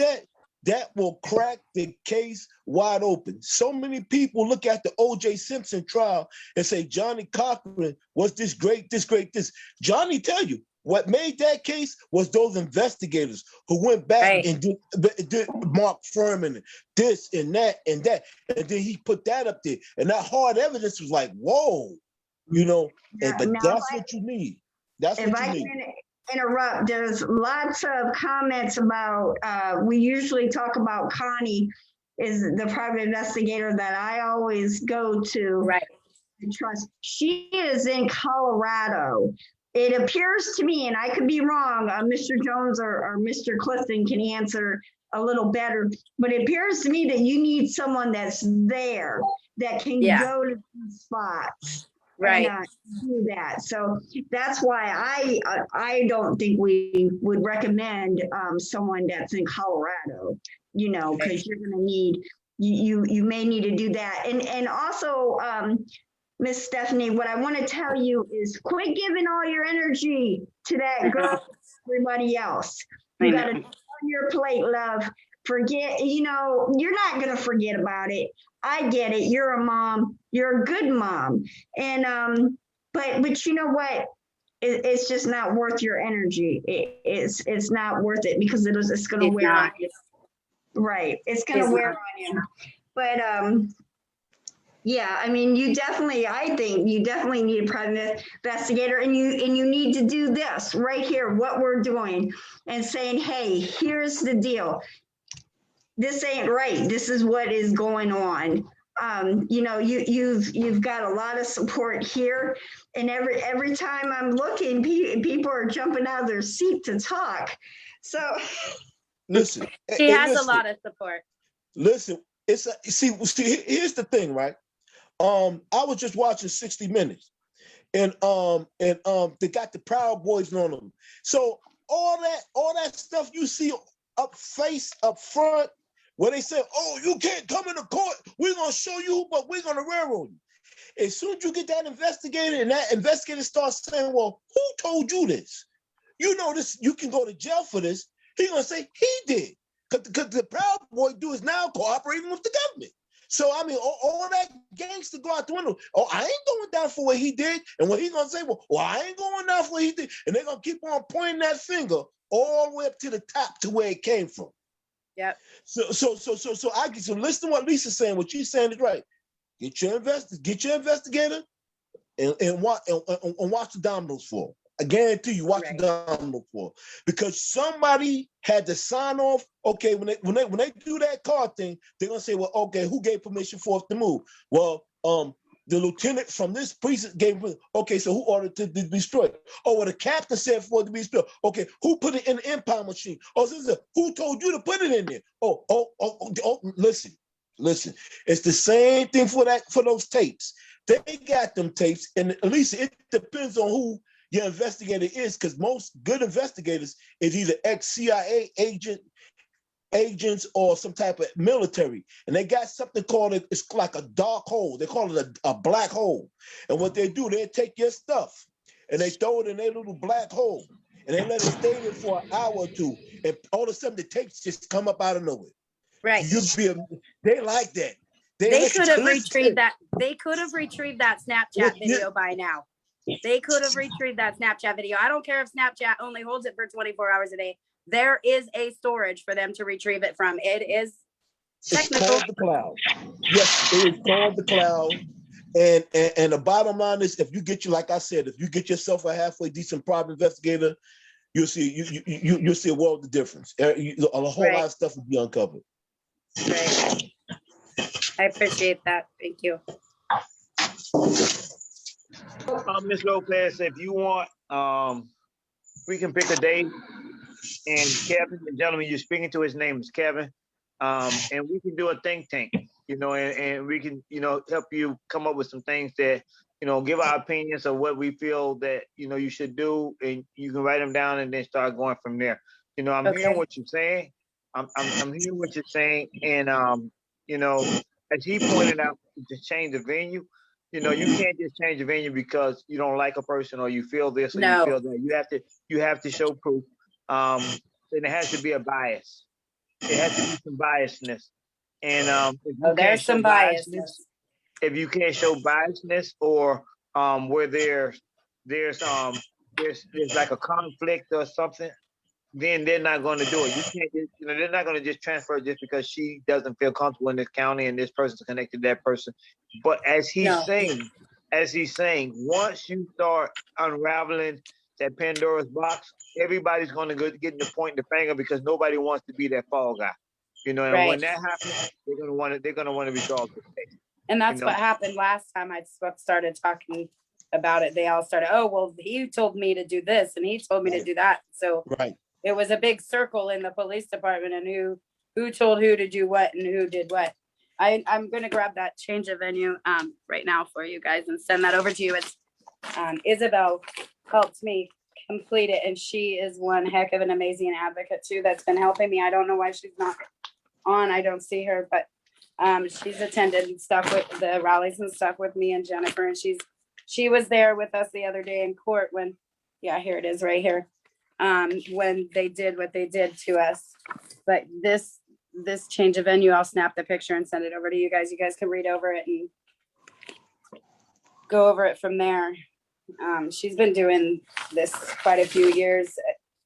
that will crack the case wide open. So many people look at the O.J. Simpson trial and say Johnny Cochran was this great. Johnny tell you what made that case was those investigators who went back and did Mark Furman, this and that, and then he put that up there. And that hard evidence was like, whoa, but that's what you need. That's what you need. Interrupt. There's lots of comments about, we usually talk about Connie is the private investigator that I always go to. Right. And trust. She is in Colorado. It appears to me, and I could be wrong, Mr. Jones or Mr. Clifton can answer a little better, but it appears to me that you need someone that's there that can go to these spots. Right. And, do that. So that's why I don't think we would recommend someone that's in Colorado, because you're going to need, you may need to do that. And also, Miss Stephanie, what I want to tell you is quit giving all your energy to that girl, everybody else. You got to on your plate, love. Forget, you're not going to forget about it. I get it. You're a mom. You're a good mom. And, but you know what? It's just not worth your energy. It's not worth it because it's going to wear on you. Right. It's going to wear on you. But, yeah, I mean, I think you definitely need a private investigator, and you need to do this right here, what we're doing, and saying, hey, here's the deal. This ain't right. This is what is going on. You've got a lot of support here, and every time I'm looking, people are jumping out of their seat to talk. So listen, he has a lot of support. Listen, see, here's the thing, right? I was just watching 60 Minutes, and they got the Proud Boys on them. So all that stuff you see up front, where they say, "Oh, you can't come into court. We're gonna show you, but we're gonna railroad you." As soon as you get that investigator, and that investigator starts saying, "Well, who told you this? This. You can go to jail for this." He's gonna say he did, because the Proud Boy dude is now cooperating with the government. So I mean, all that gangster go out the window. Oh, I ain't going down for what he did, and what he gonna say? Well, I ain't going down for what he did, and they're gonna keep on pointing that finger all the way up to the top to where it came from. Yep. So listen to what Lisa's saying. What she's saying is right. Get your investigator, and watch the dominoes fall. I guarantee you, watch the dominoes fall, because somebody had to sign off. Okay, when they do that car thing, they're gonna say, well, okay, who gave permission for it to move? Well, the lieutenant from this precinct gave. Okay, so who ordered it to be destroyed? Oh, well, the captain said for it to be destroyed. Okay, who put it in the impound machine? Oh, who told you to put it in there? Oh, listen. It's the same thing for those tapes. They got them tapes, and at least it depends on who your investigator is, because most good investigators is either ex-CIA agent, agents or some type of military, and they got something called it's like a dark hole. They call it a black hole. And what they do, they take your stuff and they throw it in their little black hole, and they let it stay there for an hour or two, and all of a sudden the tapes just come up out of nowhere. Right. They like that. They could have retrieved that. They could have retrieved that Snapchat video by now. They could have retrieved that Snapchat video. I don't care if Snapchat only holds it for 24 hours a day. There is a storage for them to retrieve it from. It is technical. It's called the cloud. Yes, it is called the cloud. And the bottom line is, if you get like I said, if you get yourself a halfway decent private investigator, you'll see you'll see a world of difference. A whole lot of stuff will be uncovered. Right. I appreciate that. Thank you. Ms. Lopez, if you want, we can pick a date. And Kevin, the gentleman you're speaking to, his name is Kevin. And we can do a think tank, and we can, help you come up with some things that, give our opinions of what we feel that, you should do, and you can write them down and then start going from there. I'm hearing what you're saying. I'm hearing what you're saying. And, as he pointed out, to change the venue, you can't just change the venue because you don't like a person or you feel this or you feel that. You have to show proof. And it has to be a bias. It has to be some biasness. And there's some biasness. If you can't show biasness, or where there's like a conflict or something, then they're not going to do it. You can't just, they're not going to just transfer just because she doesn't feel comfortable in this county and this person's connected to that person. But as he's saying, once you start unraveling that Pandora's box, everybody's going to get in the point in the finger because nobody wants to be that fall guy. And when that happens, they're going to want to resolve the case. And that's what happened last time I started talking about it. They all started, oh, well, he told me to do this and he told me to do that. So it was a big circle in the police department and who told who to do what and who did what. I'm going to grab that change of venue right now for you guys and send that over to you. It's Isabel helped me complete it, and she is one heck of an amazing advocate too that's been helping me. I don't know why she's not on. I don't see her, but she's attended stuff with the rallies and stuff with me and Jennifer, and she was there with us the other day in court when here it is right here, when they did what they did to us. But this change of venue, I'll snap the picture and send it over to you guys. You guys can read over it and go over it from there. She's been doing this quite a few years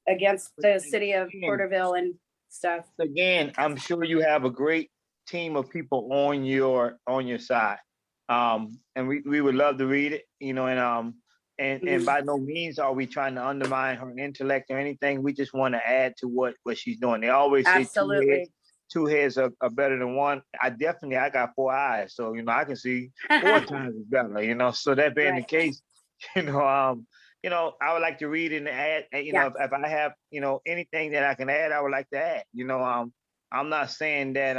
against the city of Porterville and stuff. Again, I'm sure you have a great team of people on your side. And we would love to read it, and by no means are we trying to undermine her intellect or anything. We just want to add to what she's doing. They always say two heads are better than one. I got 4 eyes, so I can see 4 times as better, so that being the case, I would like to read and add, if I have, anything that I can add, I would like to add. I'm not saying that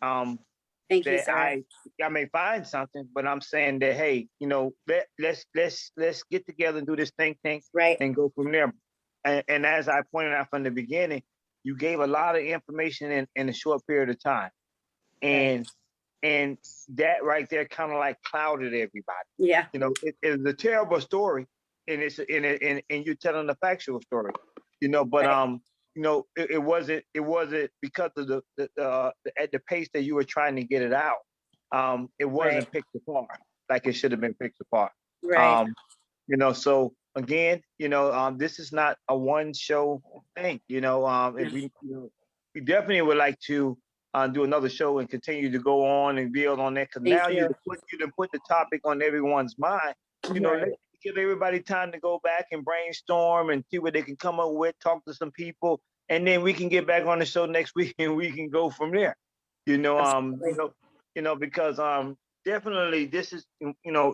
thank you, sir. I may find something, but I'm saying that, hey, let's get together and do this think tank and go from there. And as I pointed out from the beginning, you gave a lot of information in a short period of time. And that right there kind of like clouded everybody. Yeah. It's a terrible story, and and you're telling a factual story, but it wasn't because of the at the pace that you were trying to get it out. It wasn't picked apart like it should have been picked apart. Right. So again, this is not a one show thing. If we definitely would like to do another show and continue to go on and build on that, because now you put the topic on everyone's mind. Let's give everybody time to go back and brainstorm and see what they can come up with, talk to some people, and then we can get back on the show next week and we can go from there. Because definitely this is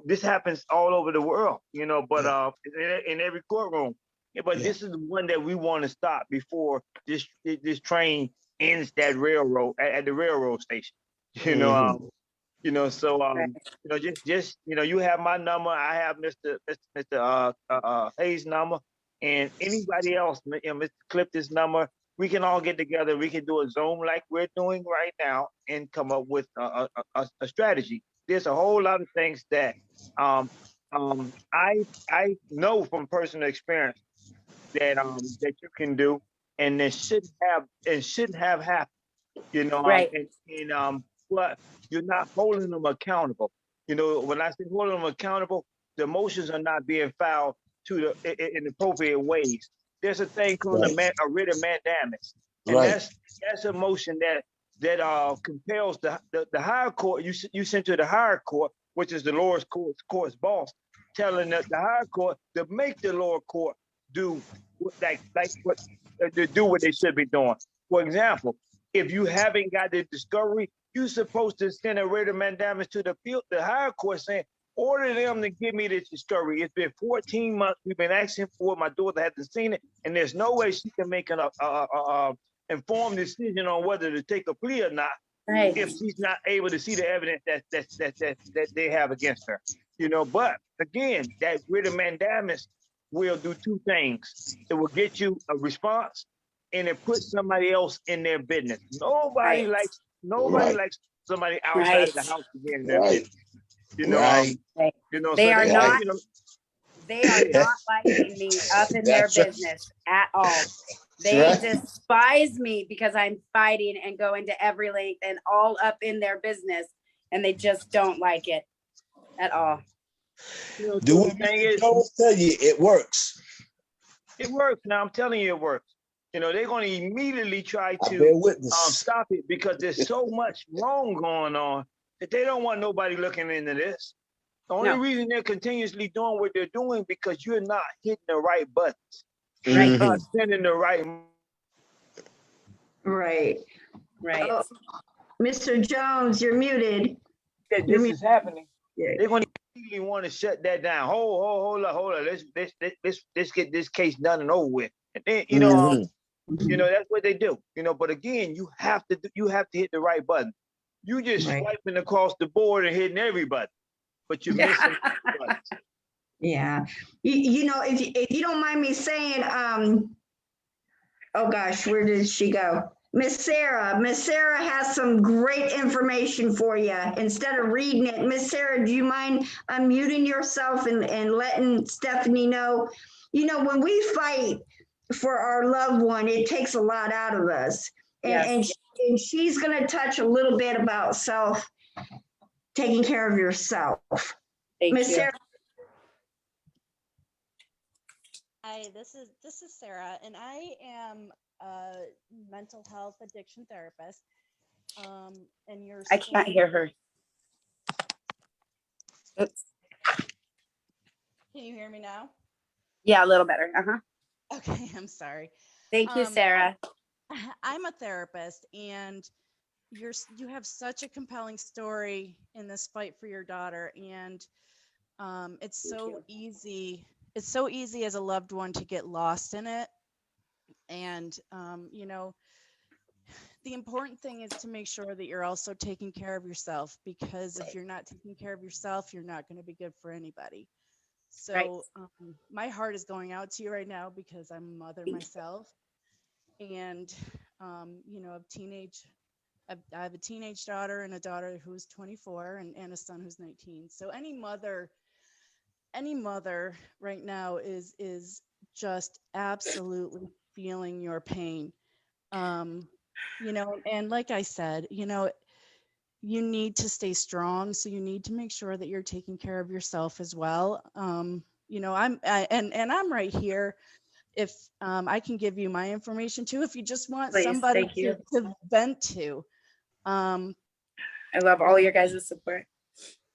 this happens all over the world, but in every courtroom. But this is the one that we want to stop before this train ends that railroad at the railroad station. So just you have my number, I have Mr. Hayes' number, and anybody else, Mr. Clifton's number. we can all get together. We can do a Zoom like we're doing right now and come up with a strategy. There's a whole lot of things that um, I know from personal experience that you can do, and that shouldn't have happened. Right. But you're not holding them accountable. When I say holding them accountable, the emotions are not being filed in appropriate ways. There's a thing called Right. a writ of mandamus, and Right. that's a motion that compels the higher court. You send to the higher court, which is the lower court's boss, telling the higher court to make the lower court do to do what they should be doing. For example, if you haven't got the discovery, you're supposed to send a writ of mandamus to the higher court saying, order them to give me this discovery. It's been 14 months. We've been asking for it. My daughter hasn't seen it, and there's no way she can make an informed decision on whether to take a plea or not Right. if she's not able to see the evidence that they have against her. But again, that writ of mandamus will do two things. It will get you a response, and it puts somebody else in their business. Nobody Right. likes somebody outside of the house to be in their Right. business. Right. Right. So They are they not. like, They are not liking me up in their That's right. business at all. That's They right. despise me because I'm fighting and going to every length and all up in their business, and they just don't like it at all. Do so what the thing Mr. is, Jones tell you, it works. it works. Now I'm telling you, it works. They're going to immediately try I to bear witness. stop it because there's so much wrong going on that they don't want nobody looking into this. The only No. reason they're continuously doing what they're doing because you're not hitting the right buttons. Right. You're not sending the right. Right. Right. Oh, Mr. Jones, you're muted. That You're this muted. is happening. Yeah. They're going to immediately want to shut that down. Hold up. Let's get this case done and over with. And then that's what they do. But again, you have to hit the right button. You just Right. swiping across the board and hitting every button, but you're missing buttons. Yeah. If you don't mind me saying, oh gosh, where did she go? Miss Sarah has some great information for you. Instead of reading it, Miss Sarah, do you mind unmuting yourself and letting Stephanie know? When we fight for our loved one, it takes a lot out of us. Yes. And she's going to touch a little bit about taking care of yourself. Thank Miss you. Sarah. Hi, this is Sarah, and I am a mental health addiction therapist. And your I can't hear her. Oops. Can you hear me now? Yeah, a little better. Okay, I'm sorry. Thank you, Sarah. I'm a therapist, and you have such a compelling story in this fight for your daughter, and it's so easy. It's so easy as a loved one to get lost in it. And, the important thing is to make sure that you're also taking care of yourself, because if you're not taking care of yourself, you're not going to be good for anybody. So Right. My heart is going out to you right now because I'm a mother myself. And, I have a teenage daughter and a daughter who's 24 and a son who's 19. So any mother right now is just absolutely feeling your pain. And like I said, you need to stay strong. So you need to make sure that you're taking care of yourself as well. I'm right here. If I can give you my information too, if you just want Please, somebody thank you. to vent to. I love all your guys' support.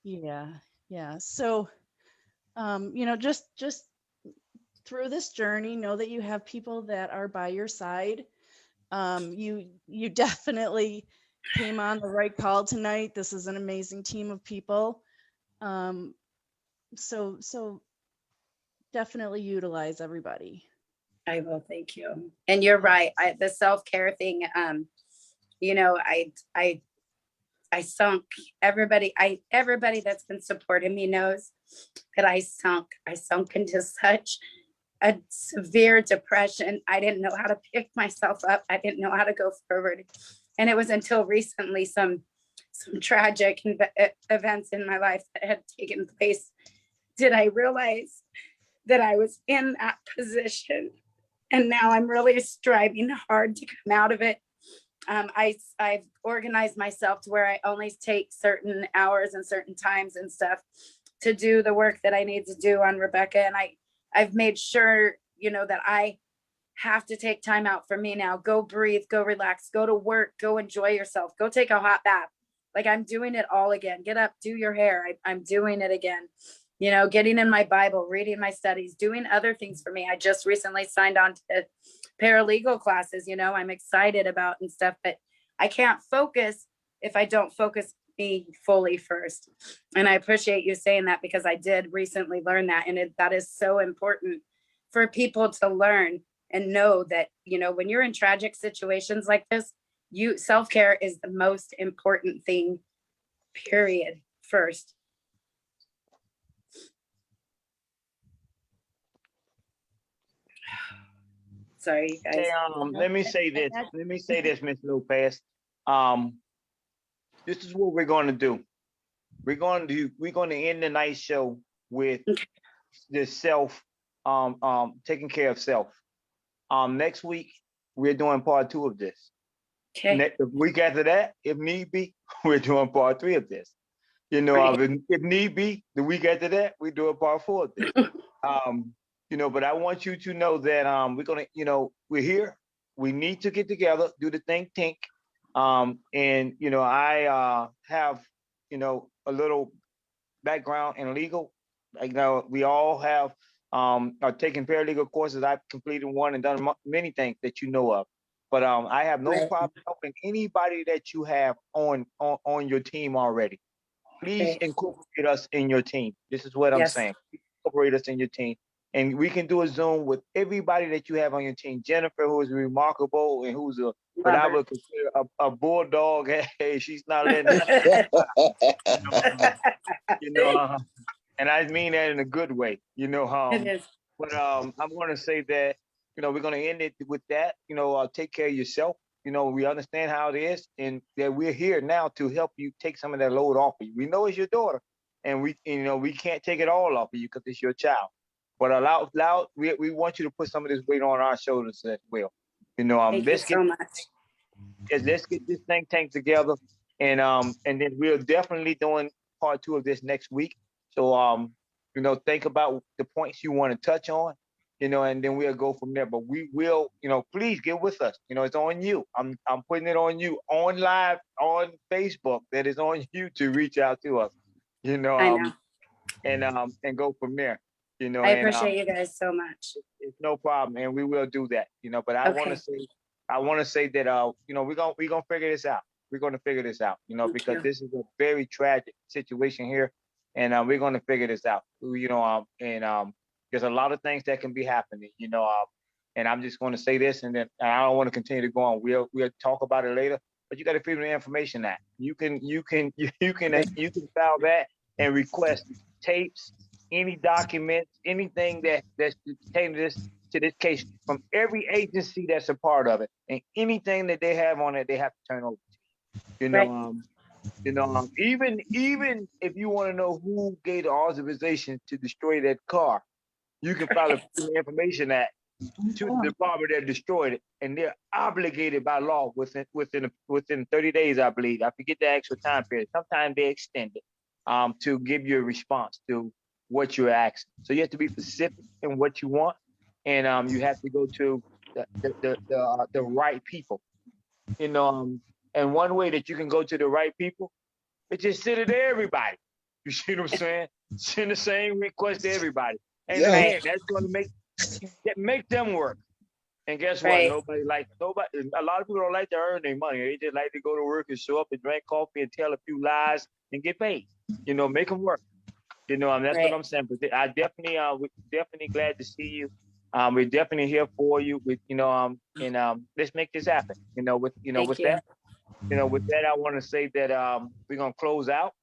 Yeah. So, just through this journey, know that you have people that are by your side. You definitely came on the right call tonight. This is an amazing team of people. So definitely utilize everybody. I will. Thank you. And you're right. The self-care thing, I sunk. Everybody that's been supporting me knows that I sunk into such a severe depression. I didn't know how to pick myself up. I didn't know how to go forward. And it was until recently some tragic events in my life that had taken place did I realize that I was in that position. And now I'm really striving hard to come out of it. I've organized myself to where I only take certain hours and certain times and stuff to do the work that I need to do on Rebecca. And I've made sure, that I have to take time out for me now. Go breathe, go relax, go to work, go enjoy yourself, go take a hot bath. Like, I'm doing it all again. Get up, do your hair. I'm doing it again. Getting in my Bible, reading my studies, doing other things for me. I just recently signed on to paralegal classes, I'm excited about and stuff, but I can't focus if I don't focus me fully first. And I appreciate you saying that, because I did recently learn that. And that is so important for people to learn and know that, when you're in tragic situations like this, self-care is the most important thing, period, first. Sorry, you guys. Okay, let me say this, Ms. Lopez. This is what we're going to do. We're going to end the night show with the self, taking care of self. Next week we're doing part 2 of this. Okay. The week after that, if need be, we're doing part 3 of this. If need be, the week after that, we do a part 4 of this. But I want you to know that we're gonna, we're here. We need to get together, do the think tank. And I have, a little background in legal. We all have are taking paralegal courses. I've completed one and done many things that you know of. But I have no problem helping anybody that you have on your team already. Please incorporate us in your team. This is what I'm saying. Incorporate us in your team. And we can do a Zoom with everybody that you have on your team. Jennifer, who is remarkable and who's what I would consider a bulldog. Hey, she's not letting and I mean that in a good way. It is. But I'm going to say that, we're going to end it with that. Take care of yourself. We understand how it is, and that we're here now to help you take some of that load off of you. We know it's your daughter, and we can't take it all off of you because it's your child. But we want you to put some of this weight on our shoulders as well. Thank you so much. Let's get this think tank together, and then we're definitely doing part 2 of this next week. So think about the points you want to touch on, and then we'll go from there. But we will, please get with us. It's on you. I'm putting it on you on live on Facebook. That is on you to reach out to us. I know. And go from there. I appreciate you guys so much. It's no problem, and we will do that. But I want to say that we're gonna figure this out. We're gonna figure this out. Because this is a very tragic situation here, and we're gonna figure this out. There's a lot of things that can be happening. And I'm just going to say this, and then I don't want to continue to go on. We'll talk about it later. But you got to Freedom of Information Act. You can file that and request tapes, any documents, anything that's pertaining to this case from every agency that's a part of it, and anything that they have on it, they have to turn over to you. Even if you want to know who gave the authorization to destroy that car, you can file a Freedom of Information Act to the department that destroyed it, and they're obligated by law within 30 days, I believe. I forget the actual time period. Sometimes they extend it to give you a response to what you're asking. So you have to be specific in what you want, and you have to go to the right people. And one way that you can go to the right people is just send it to everybody. You see what I'm saying? Send the same request to everybody. And again, that's going to make them work. And guess what? A lot of people don't like to earn their money. They just like to go to work and show up and drink coffee and tell a few lies and get paid. Make them work. That's what I'm saying. But we're definitely glad to see you. We're definitely here for you. Let's make this happen. With that, I want to say that we're gonna close out.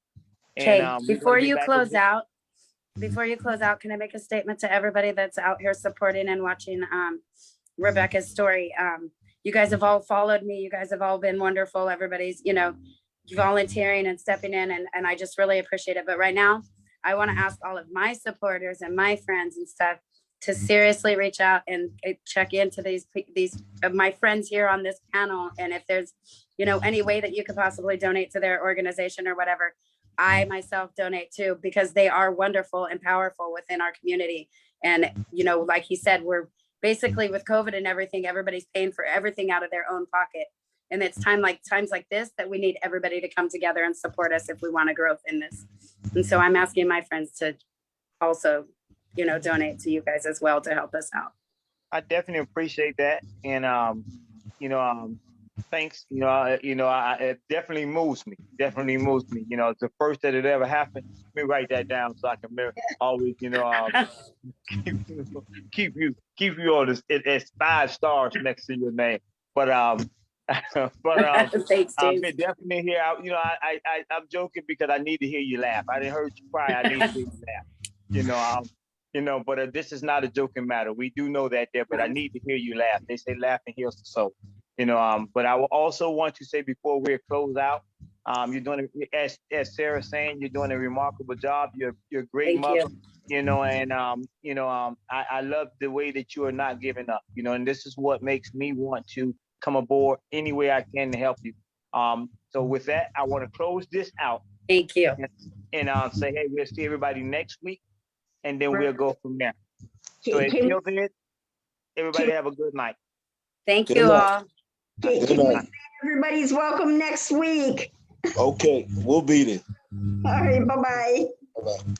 Okay. Before you close out, before you close out, can I make a statement to everybody that's out here supporting and watching Rebecca's story? You guys have all followed me. You guys have all been wonderful. Everybody's, volunteering and stepping in, and I just really appreciate it. But right now, I want to ask all of my supporters and my friends and stuff to seriously reach out and check into these my friends here on this panel. And if there's, any way that you could possibly donate to their organization or whatever, I myself donate too, because they are wonderful and powerful within our community. And, like he said, we're basically with COVID and everything, everybody's paying for everything out of their own pocket. And it's times like this that we need everybody to come together and support us if we want to grow in this. And so I'm asking my friends to also, donate to you guys as well to help us out. I definitely appreciate that. And, thanks. It definitely moves me. It's the first that it ever happened. Let me write that down so I can always, keep you on this. It's 5 stars next to your name. But Thanks, James. definitely here. I'm joking because I need to hear you laugh. I didn't heard you cry. I need to hear you laugh. But this is not a joking matter. We do know that there, but I need to hear you laugh. They say laughing heals the soul. But I will also want to say before we close out, you're doing, as Sarah's saying, you're doing a remarkable job. You're a great mother. I love the way that you are not giving up. And this is what makes me want to come aboard any way I can to help you. So with that, I want to close this out. Thank you. And say, hey, we'll see everybody next week, and then we'll go from there. So until then, everybody have a good night. Thank you all. Good night. Everybody's welcome next week. Okay, we'll be there. All right, bye-bye. Bye-bye.